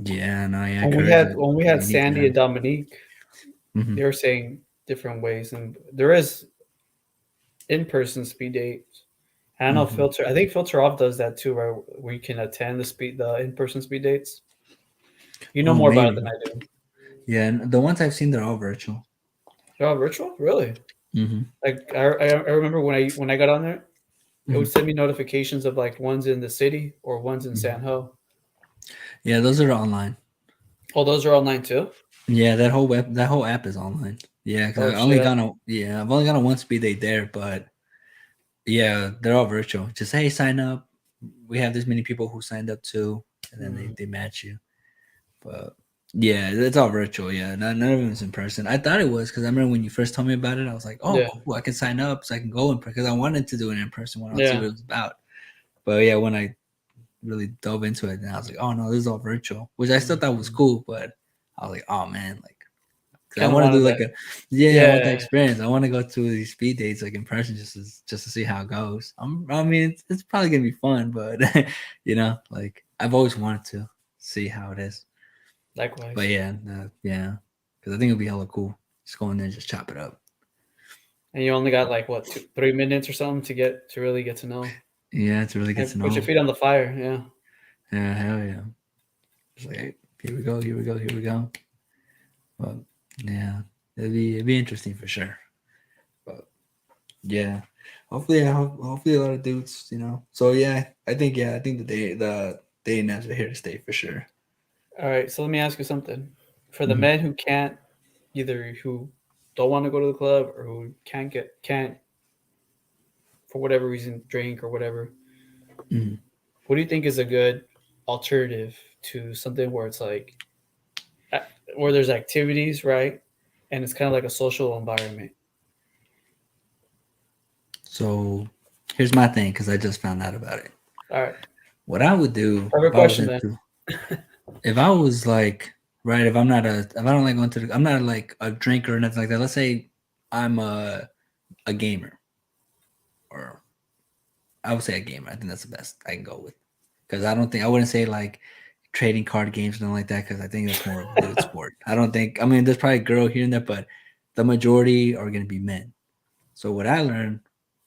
S1: yeah, no, yeah,
S2: When we
S1: courage.
S2: had when we had
S1: You need to
S2: Sandy
S1: have.
S2: and Dominique,
S1: Mhm.
S2: they were saying different ways, and there is in-person speed dates. I don't know
S1: Mhm.
S2: filter. I think Filter Off does that too, where you can attend the in-person speed dates. You know
S1: Oh,
S2: more about it than
S1: maybe.
S2: I do.
S1: Yeah, and the ones I've seen, they're all virtual.
S2: Oh, virtual? Really?
S1: Mm-hmm.
S2: Like I remember when I got on there, it would
S1: Mm-hmm.
S2: send me notifications of like ones in the city or ones in
S1: Mm-hmm.
S2: San Ho.
S1: Yeah, those are online.
S2: Oh, those are online too.
S1: Yeah, that whole app is online. Yeah, because
S2: Oh shit!
S1: I've only gone on one speed date there, but yeah, they're all virtual. Just hey, sign up. We have this many people who signed up too, and then they match you. But yeah, it's all virtual. Yeah, none of them is in person. I thought it was because I remember when you first told me about it, I was like, oh,
S2: Yeah,
S1: cool, I can sign up so I can go in because I wanted to do it in person when I would see
S2: yeah.
S1: what it was about. But yeah, when I really dove into it, and I was like, oh no, this is all virtual, which I still thought was cool, but I was like, oh man, like. Cause I
S2: Kind of
S1: want to do
S2: wanted
S1: like
S2: that.
S1: I want that
S2: Yeah,
S1: experience. I want to go to these speed dates like in person just to see how it goes. I mean, it's probably gonna be fun, but like I've always wanted to see how it is. But
S2: likewise.
S1: yeah, yeah, because I think it'll be hella cool. Just go in there and just chop it up.
S2: And you only got like what 3 minutes or something to really get to know
S1: Yeah, to really get to
S2: and put your
S1: know.
S2: feet on the fire. Yeah.
S1: Yeah, hell yeah. Just like hey, here we go, here we go, here we go. But yeah, it'd be interesting for sure. But yeah, hopefully a lot of dudes, So I think the dating apps are here to stay for sure.
S2: All right. So let me ask you something. For the
S1: Mhm.
S2: men who can't either who don't want to go to the club or who can't for whatever reason drink or whatever,
S1: Mhm.
S2: what do you think is a good alternative to something where it's like uh, where there's activities, right? And it's kind of like a social environment.
S1: So here's my thing because I just found out about it.
S2: All right.
S1: What I would do
S2: Perfect question then.
S1: if I was like right, if I don't like going to I'm not like a drinker or nothing like that. Let's say I'm a gamer, or I would say a gamer. I think that's the best I can go with because I wouldn't say like trading card games or nothing like that because I think that's more of a dude sport. I don't think. I mean, there's probably a girl here and there, but the majority are going to be men. So what I learned,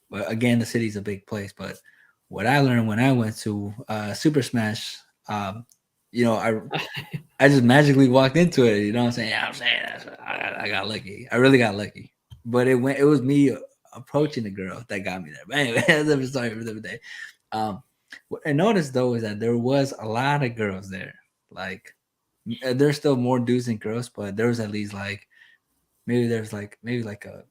S1: well, again, the city's a big place, but what I learned when I went to Super Smash, I just magically walked into it. You know what I'm saying? Yeah, I'm saying I got lucky. I really got lucky. But it was me approaching the girl that got me there. But anyway, that's a story for another day. What I noticed though is that there was a lot of girls there. Like there's still more dudes than girls, but there was at least like maybe like a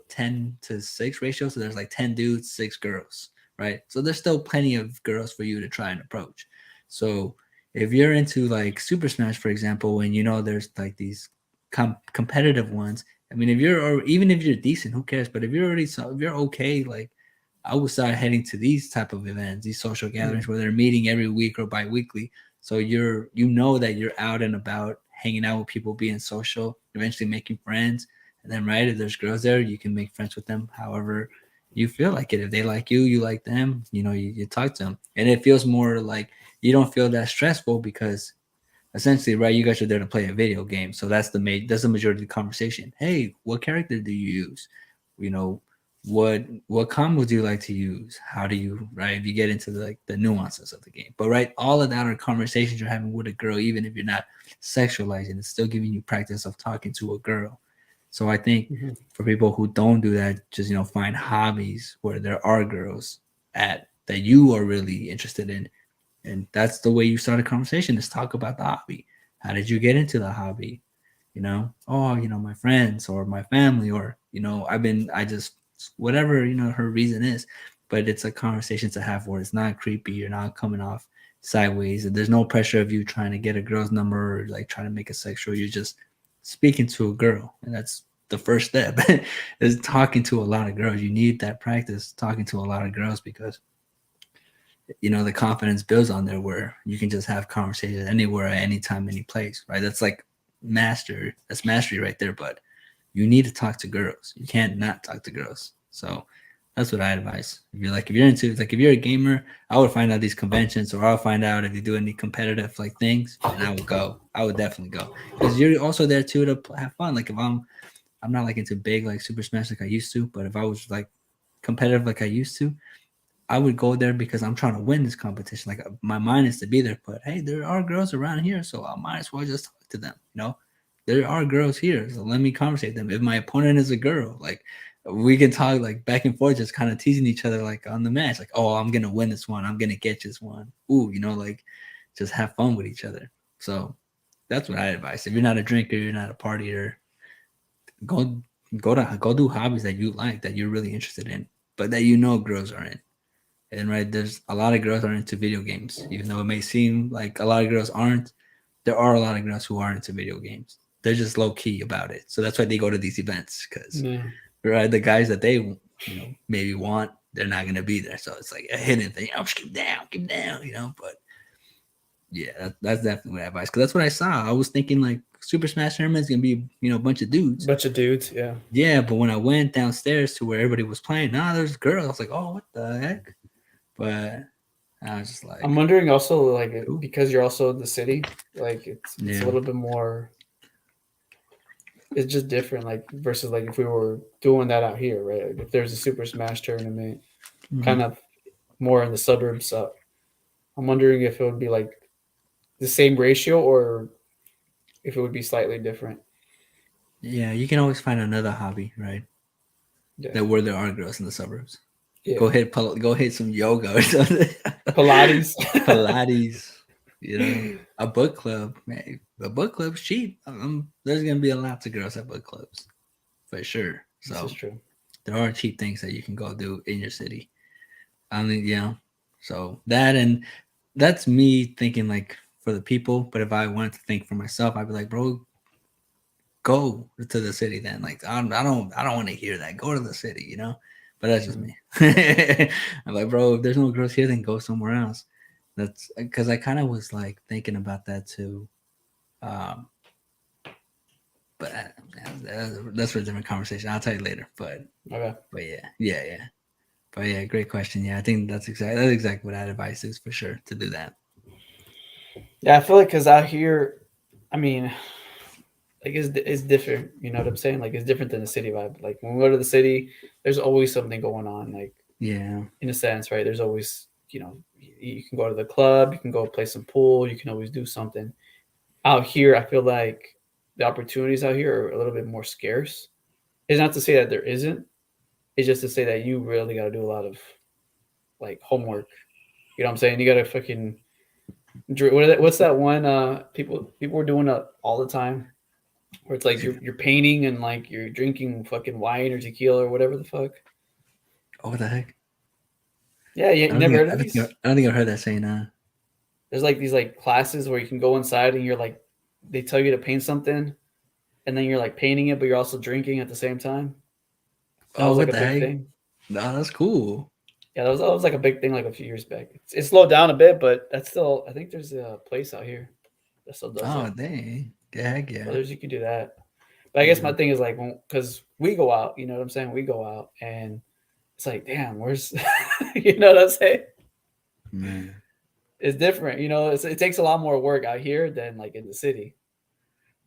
S1: 10-6 ratio. So there's like 10 dudes, 6 girls, right? So there's still plenty of girls for you to try and approach. So if you're into like Super Smash, for example, and there's like these competitive ones. I mean, or even if you're decent, who cares? But if you're okay, like I would start heading to these type of events, these social gatherings where they're meeting every week or bi-weekly. So that you're out and about, hanging out with people, being social, eventually making friends. And then, right, if there's girls there, you can make friends with them however you feel like it. If they like you, you like them, you talk to them. And it feels more like you don't feel that stressful because essentially, right, you guys are there to play a video game. So that's the majority of the conversation. Hey, what character do you use? You know, what combos do you like to use? How do you, right? If you get into the nuances of the game. But right, all of that are conversations you're having with a girl, even if you're not sexualizing, it's still giving you practice of talking to a girl. So I think
S2: Mhm.
S1: for people who don't do that, just find hobbies where there are girls at that you are really interested in, and that's the way you start a conversation, is talk about the hobby. How did you get into the hobby? My friends or my family, or I just whatever her reason is. But it's a conversation to have where it's not creepy, you're not coming off sideways, and there's no pressure of you trying to get a girl's number or like trying to make it sexual. You're just speaking to a girl, and that's the first step is talking to a lot of girls. You need that practice talking to a lot of girls because the confidence builds on there where you can just have conversations anywhere at any time, any place, right? That's like that's mastery right there. But you need to talk to girls. You can't not talk to girls. So that's what I advise. If you're into, like, if you're a gamer, I would find out these conventions, or I'll find out if you do any competitive like things, and I would go. I would definitely go, because you're also there too to have fun. Like, if I'm not like into big like Super Smash like I used to, but if I was like competitive like I used to, I would go there because I'm trying to win this competition. Like, my mind is to be there, but hey, there are girls around here, so I might as well just talk to them. There are girls here, so let me conversate them. If my opponent is a girl, like, we can talk like back and forth, just kind of teasing each other like on the match, like, oh, I'm gonna win this one, I'm gonna get this one. Ooh, like, just have fun with each other. So that's what I advise. If you're not a drinker, you're not a partier, go go do hobbies that you like, that you're really interested in, but that girls are in. And right, there's a lot of girls are into video games, even though it may seem like a lot of girls aren't. There are a lot of girls who are into video games. They're just low key about it, so that's why they go to these events, because right, the guys that they maybe want, they're not gonna be there. So it's like a hidden thing. Oh, keep down, But yeah, that's definitely what advice, because that's what I saw. I was thinking like Super Smash Tournament's gonna be a bunch of dudes.
S2: Yeah.
S1: Yeah, but when I went downstairs to where everybody was playing, there's girls. I was like, oh, what the heck? But I was just like,
S2: I'm wondering also, like,
S1: cool.
S2: because you're also in the city, like it's a little bit more. It's just different, like, versus like if we were doing that out here, right? Like, if there's a Super Smash tournament, kind of more in the suburbs, I'm wondering if it would be like the same ratio, or if it would be slightly different.
S1: Yeah, you can always find another hobby, right?
S2: Yeah.
S1: That where there are girls in the suburbs.
S2: Yeah.
S1: Go hit some yoga or something.
S2: Pilates.
S1: Pilates. A book club. Man, a book club's cheap. There's gonna be a lot of girls at book clubs, for sure. So
S2: This is true.
S1: there are cheap things that you can go do in your city. I mean, so that's me thinking like for the people. But if I wanted to think for myself, I'd be like, bro, go to the city then. Like, I don't want to hear that. Go to the city, But that's just me. I'm like, bro, if there's no girls here, then go somewhere else. That's because I kind of was like thinking about that too. But that's for a different conversation. I'll tell you later. But
S2: Okay.
S1: But yeah. But yeah, great question. Yeah, I think that's exactly what I'd advise is for sure, to do that.
S2: Yeah, I feel like because out here, I mean, like it's different. You know what I'm saying? Like, it's different than the city vibe. Like, when we go to the city, there's always something going on. Like,
S1: Yeah,
S2: in a sense, right? There's always, you can go to the club, you can go play some pool, you can always do something. Out here, I feel like the opportunities out here are a little bit more scarce. It's not to say that there isn't. It's just to say that you really got to do a lot of like homework. You know what I'm saying? You got to fucking what's that one people were doing it all the time, where it's like you're painting and like you're drinking fucking wine or tequila or whatever the fuck.
S1: Oh, what the heck?
S2: Yeah, you never heard of these?
S1: I don't think I've heard that saying.
S2: There's like these like classes where you can go inside and you're like, they tell you to paint something, and then you're like painting it, but you're also drinking at the same time. That was like a big thing.
S1: No, that's cool.
S2: Yeah, that was like a big thing like a few years back. It slowed down a bit, but that's still, I think there's a place out here that still does it.
S1: Oh, dang. Heck yeah.
S2: Others you could do that. But I guess my thing is like, because we go out, you know what I'm saying? We go out and it's like, damn, where's, you know what I'm saying?
S1: Man.
S2: It's different, it takes a lot more work out here than like in the city.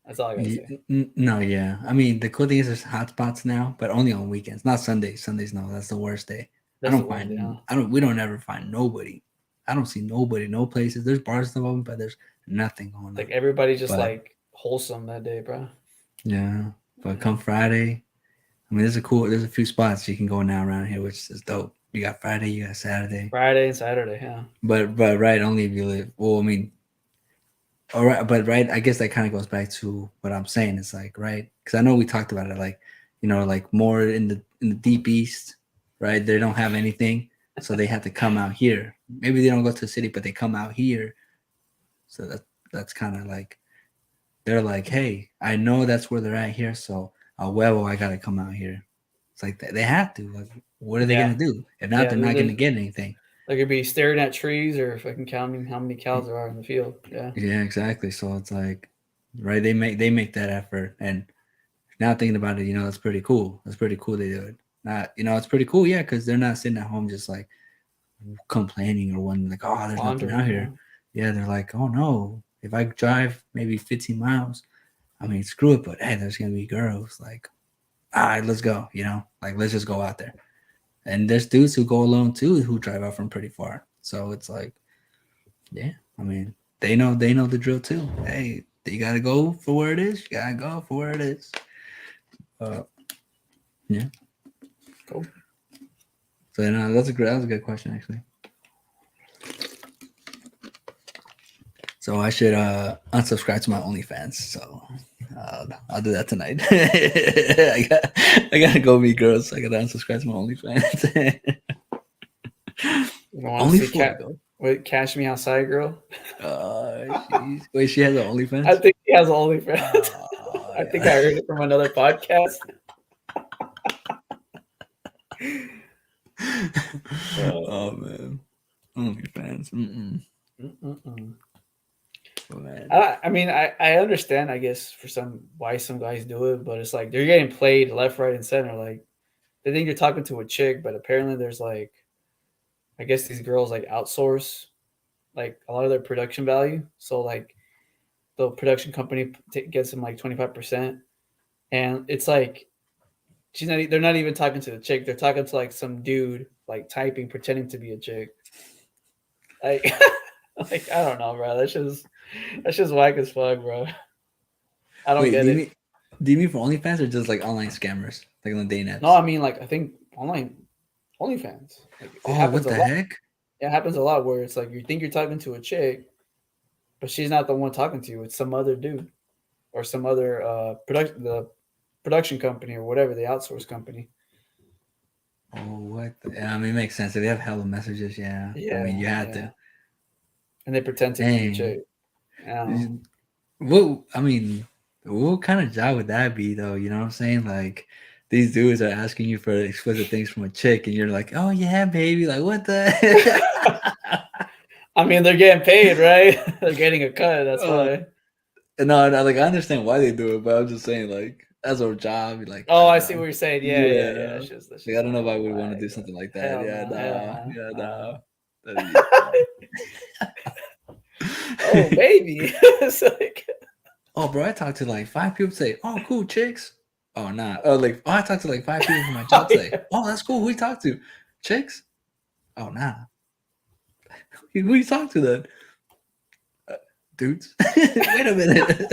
S2: That's all I gotta say.
S1: No, yeah. I mean, the cool thing is there's hotspots now, but only on weekends, not Sundays. Sundays, no, that's the worst day. We don't ever find nobody. I don't see nobody, no places. There's bars and stuff open, but there's nothing going on.
S2: Like, everybody's just like wholesome that day, bro.
S1: Yeah, but come Friday, I mean, there's a few spots you can go now around here, which is dope. You got Friday, you got Saturday.
S2: Friday and Saturday, yeah.
S1: But right, only if you live. Well, I mean, all right, but right, I guess that kind of goes back to what I'm saying. It's like, right, because I know we talked about it, like, like more in the deep east, right? They don't have anything, so they have to come out here. Maybe they don't go to the city, but they come out here. So that's kind of like, they're like, hey, I know that's where they're at here, so a huevo, I gotta come out here. It's like they have to. Like, what are they gonna do? If not, they're not gonna get anything.
S2: They could be staring at trees or fucking counting how many cows there are in the field. Yeah.
S1: Yeah, exactly. So it's like, right, they make that effort, and now thinking about it, that's pretty cool. That's pretty cool they do it. Not, it's pretty cool, yeah, because they're not sitting at home just like complaining or wondering like, oh, there's nothing out
S2: Wandering,
S1: here. Yeah, they're like, oh no, if I drive maybe 15 miles, I mean, screw it, but hey, there's gonna be girls. Like, all right, let's go. Like let's just go out there. And there's dudes who go alone too, who drive out from pretty far. So it's like, yeah, I mean, they know the drill too. Hey, you gotta go for where it is. You gotta go for where it is. Yeah.
S2: Cool.
S1: So that was a good question actually. So I should unsubscribe to my OnlyFans. So I'll do that tonight. I gotta go meet girls. I gotta unsubscribe to my OnlyFans.
S2: You don't want
S1: Only
S2: to see
S1: Fuego.
S2: wait, Cash Me Outside girl?
S1: Wait, she has an OnlyFans?
S2: I think he has OnlyFans.
S1: Oh,
S2: I think
S1: yeah.
S2: I heard it from another podcast.
S1: Oh man, OnlyFans.
S2: Mm-mm.
S1: Oh, man.
S2: I mean, I understand, I guess, for why some guys do it, but it's like they're getting played left, right, and center. Like they think you're talking to a chick, but apparently there's like, I guess these girls like outsource like a lot of their production value. So like the production company gets them like 25%, and it's like they're not even talking to the chick. They're talking to like some dude like typing, pretending to be a chick. Like, like I don't know, bro. That's just whack as fuck, bro. I don't
S1: Wait,
S2: get it.
S1: do you mean for OnlyFans or just like online scammers, like on dating apps?
S2: No, I mean like I think online OnlyFans. Like, it
S1: Oh,
S2: happens
S1: what
S2: a
S1: the
S2: lot.
S1: heck?
S2: It happens a lot where it's like you think you're talking to a chick, but she's not the one talking to you. It's some other dude or some other production company or whatever, the outsource company.
S1: Oh, what? Yeah, I mean, it makes sense. If they have hella messages, yeah. I mean, you had to.
S2: And they pretend to be a chick.
S1: What? I mean, what kind of job would that be, though? You know what I'm saying? Like, these dudes are asking you for explicit things from a chick, and you're like, "Oh yeah, baby." Like, what the?
S2: I mean, they're getting paid, right? They're getting a cut. That's why.
S1: No, like I understand why they do it, but I'm just saying, like, as a job, you're like,
S2: Oh, I see what you're saying. Yeah.
S1: yeah.
S2: That's just
S1: Like, I don't know if I would want to do something like that.
S2: Hell
S1: Yeah,
S2: no, hell
S1: nah.
S2: no.
S1: That'd be-
S2: Oh, baby. It's like,
S1: Oh, bro, I talked to like 5 people say, "Oh, cool, chicks." Oh, nah. Oh, I talked to like 5 people from my job say, "Oh, that's cool. Who you talk to? Chicks?" Oh, nah. Who you talk to then? Dudes. Wait a minute.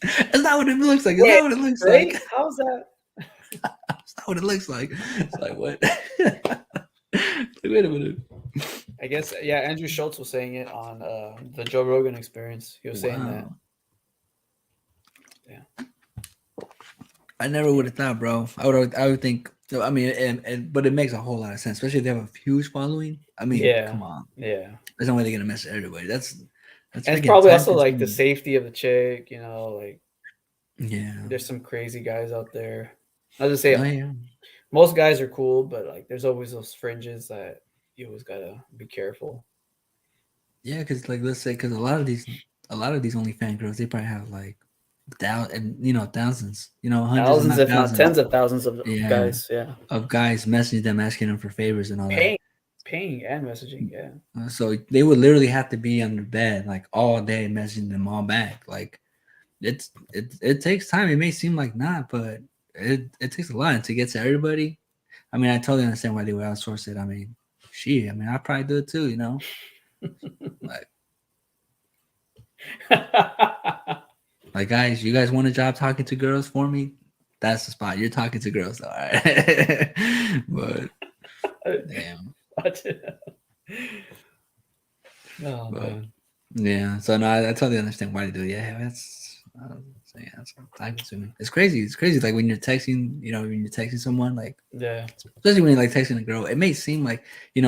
S1: That's not what it looks like. It's not what it looks
S2: right?
S1: like.
S2: How's that?
S1: That's not what it looks like. It's like what? Like, wait a minute.
S2: I guess, yeah, Andrew Schultz was saying it on the Joe Rogan Experience. He was saying that.
S1: Wow.
S2: Yeah.
S1: I never would have thought, bro. I would think. I mean, but it makes a whole lot of sense, especially if they have a huge following. I mean,
S2: Yeah.
S1: come on.
S2: Yeah.
S1: There's no way they're gonna mess everybody. That's
S2: And
S1: freaking
S2: it's probably also like the
S1: time-consuming.
S2: safety of the chick, like
S1: Yeah.
S2: there's some crazy guys out there. I'll just say
S1: Oh, yeah.
S2: most guys are cool, but like there's always those fringes that you always gotta be careful.
S1: Yeah, because like let's say, because a lot of these OnlyFans girls, they probably have like thousands, hundreds,
S2: Thousands, if not
S1: thousands,
S2: tens of thousands of
S1: Yeah.
S2: guys, yeah.
S1: of guys messaging them, asking them for favors and all
S2: Paying and messaging, yeah.
S1: that. So they would literally have to be on their bed like all day, messaging them all back. Like it takes time. It may seem like not, but it takes a lot to get to everybody. I mean, I totally understand why they would outsource it. I mean, I probably do it too. Like guys, you guys want a job talking to girls for me? That's the spot. You're talking to girls, though, all right? But damn.
S2: Oh,
S1: But
S2: man.
S1: yeah, so no, I totally understand why they do it. Yeah, that's time consuming. It's crazy. It's crazy. Like when you're texting, when you're texting someone, like
S2: Yeah.
S1: especially when you're like texting a girl, it may seem like we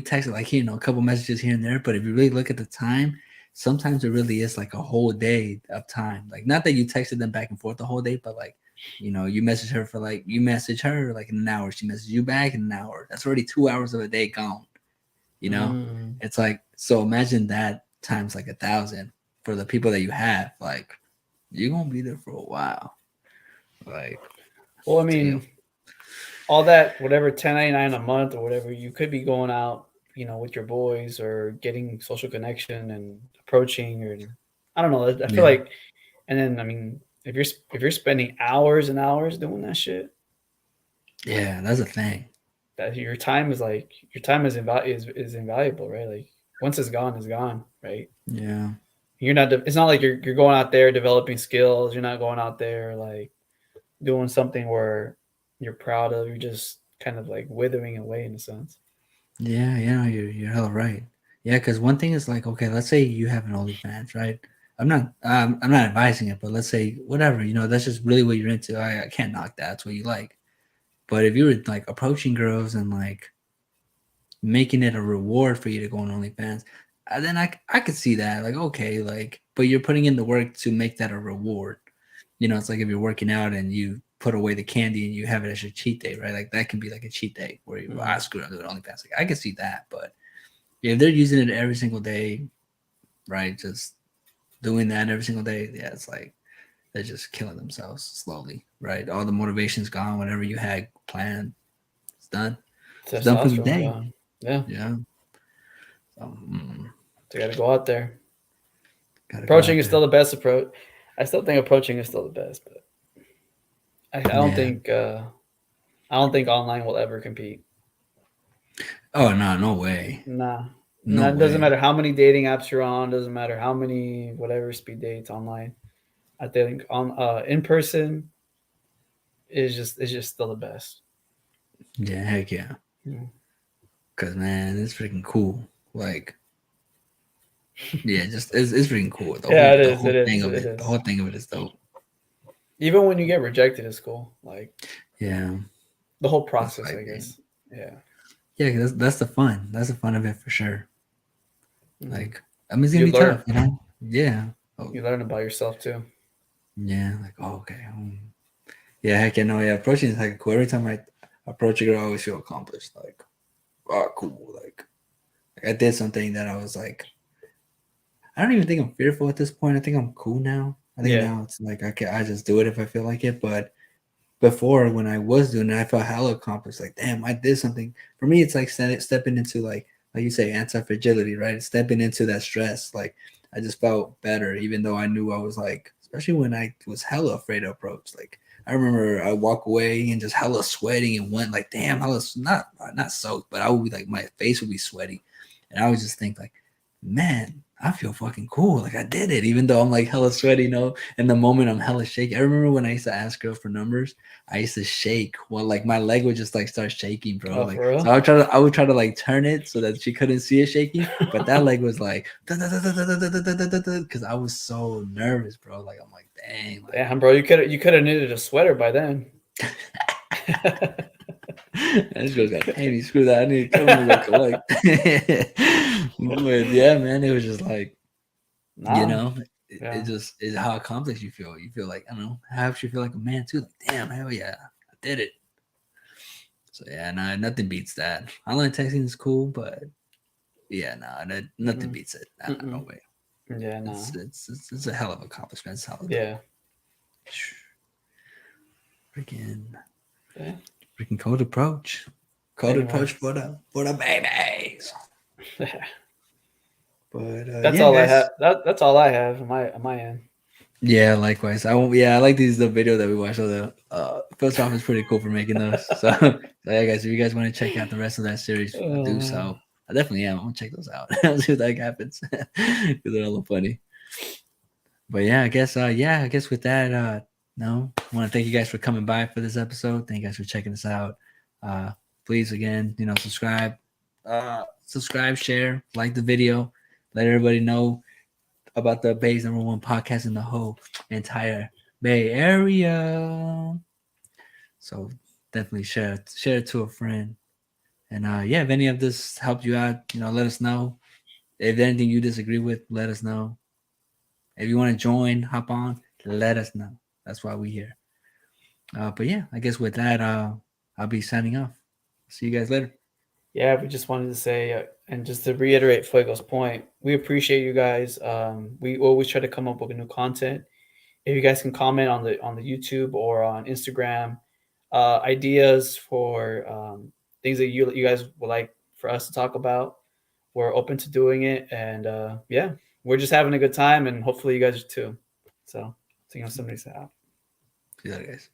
S1: texted like a couple messages here and there, but if you really look at the time, sometimes it really is like a whole day of time. Like not that you texted them back and forth the whole day, but like you message her like in an hour, she messages you back in an hour. That's already 2 hours of a day gone. It's like, so imagine that times like 1,000 for the people that you have. Like you're gonna be there for a while. Like,
S2: Well, I
S1: damn.
S2: mean, all that, whatever, $10.99 a month or whatever, you could be going out, with your boys or getting social connection and approaching, or I don't know. I feel
S1: Yeah.
S2: like, and then I mean, if you're spending hours and hours doing that shit,
S1: Yeah, that's a thing.
S2: that your time is invaluable, right? Like once it's gone, right?
S1: Yeah.
S2: You're not. It's not like you're going out there developing skills. You're not going out there like doing something where you're proud of. You're just kind of like withering away in a sense.
S1: Yeah, you're hella right. Yeah, because one thing is like, okay, let's say you have an OnlyFans, right? I'm not advising it, but let's say whatever, that's just really what you're into. I can't knock that. That's what you like. But if you were like approaching girls and like making it a reward for you to go on OnlyFans, then I could see that. Like, okay, like, but you're putting in the work to make that a reward. It's like if you're working out and you put away the candy and you have it as your cheat day, right? Like that can be like a cheat day where you screw up doing OnlyFans. Like I can see that, but if they're using it every single day, right? Just doing that every single day, yeah, it's like they're just killing themselves slowly, right? All the motivation's gone. Whatever you had planned, it's done. It's done for the
S2: Testosterone
S1: day.
S2: gone. Yeah.
S1: Yeah.
S2: So you got to go out there.
S1: Gotta go
S2: Approaching
S1: out
S2: is
S1: there.
S2: still the best approach. I still think approaching is still the best, but I don't
S1: Yeah.
S2: think online will ever compete.
S1: Oh no way.
S2: Nah.
S1: No
S2: It doesn't
S1: way.
S2: matter how many dating apps you're on. Doesn't matter how many whatever speed dates online. I think on in person is just still the best.
S1: Yeah, heck yeah.
S2: Yeah.
S1: Cause man, it's freaking cool. Like, yeah, just it's freaking cool. The
S2: Yeah,
S1: whole
S2: it
S1: the
S2: is.
S1: whole
S2: It is.
S1: thing of
S2: It
S1: it. The
S2: is.
S1: whole thing of it is dope.
S2: Even when you get rejected, it's cool. Like
S1: Yeah.
S2: the whole
S1: It's
S2: process,
S1: like,
S2: I guess. Yeah.
S1: yeah, that's the fun. That's the fun of it for sure.
S2: Mhm.
S1: Like, I mean, it's gonna
S2: You
S1: be
S2: learn.
S1: tough. Yeah. Oh,
S2: You learn about yourself too.
S1: yeah. Like, oh, okay. Yeah, heck yeah, no, yeah. Approaching is like cool. Every time I approach a girl, I always feel accomplished. Like, oh, cool. Like I did something that I was like, I don't even think I'm fearful at this point. I think I'm cool now. I think
S2: Yeah.
S1: now it's like I just do it if I feel like it. But before, when I was doing it, I felt hella accomplished. Like, damn, I did something. For me, it's like stepping into like you say, anti-fragility, right? Stepping into that stress. Like, I just felt better, even though I knew I was like, especially when I was hella afraid to approach. Like, I remember I walk away and just hella sweating and went like, damn, hella not soaked, but I would be like, my face would be sweaty, and I would just think like, man, I feel fucking cool. Like I did it, even though I'm like hella sweaty, in the moment I'm hella shaky. I remember when I used to ask girls for numbers, I used to shake. Well, like my leg would just like start shaking, bro.
S2: Oh,
S1: Like
S2: for real?
S1: so I would try to like turn it so that she couldn't see it shaking, but that leg was like because I was so nervous, bro. Like I'm like, dang, like
S2: Damn, bro, you could have knitted a sweater by then.
S1: this girl's got panties. Screw that. I need to come to go collect. But yeah, man, it was just like,
S2: Nah.
S1: it
S2: Yeah.
S1: just is how accomplished you feel. You feel like, I don't know, how you feel like a man too. Like, damn, hell yeah, I did it. So yeah, nah, nothing beats that. Online texting is cool, but yeah, nothing beats it. Nah, no way.
S2: Yeah, no.
S1: It's a hell of accomplishment. It's hell of
S2: Yeah.
S1: freaking
S2: Yeah.
S1: freaking cold approach. Cold
S2: Anyway.
S1: approach for the babies. But
S2: That's
S1: yeah,
S2: all
S1: guys.
S2: I have. That's all I have on my end.
S1: Yeah, likewise. I like the video that we watched of the first off is pretty cool for making those. So, yeah, guys, if you guys want to check out the rest of that series, do so. I definitely am. I'm gonna check those out. I'll see what that happens. Because they're all funny. But yeah, I guess with that, no, I want to thank you guys for coming by for this episode. Thank you guys for checking us out. Please again, subscribe, share, like the video, let everybody know about the Bay's #1 podcast in the whole entire Bay Area. So definitely share it to a friend. And yeah, if any of this helped you out, let us know. If there's anything you disagree with, let us know. If you want to join, hop on, let us know. That's why we're here. But yeah, I guess with that, I'll be signing off. See you guys later.
S2: Yeah, we just wanted to say, and just to reiterate Fuego's point, we appreciate you guys. We always try to come up with new content. if you guys can comment on the YouTube or on Instagram, ideas for things that you guys would like for us to talk about. We're open to doing it, and yeah, we're just having a good time, and hopefully you guys are too. So, somebody say out.
S1: See you later, guys.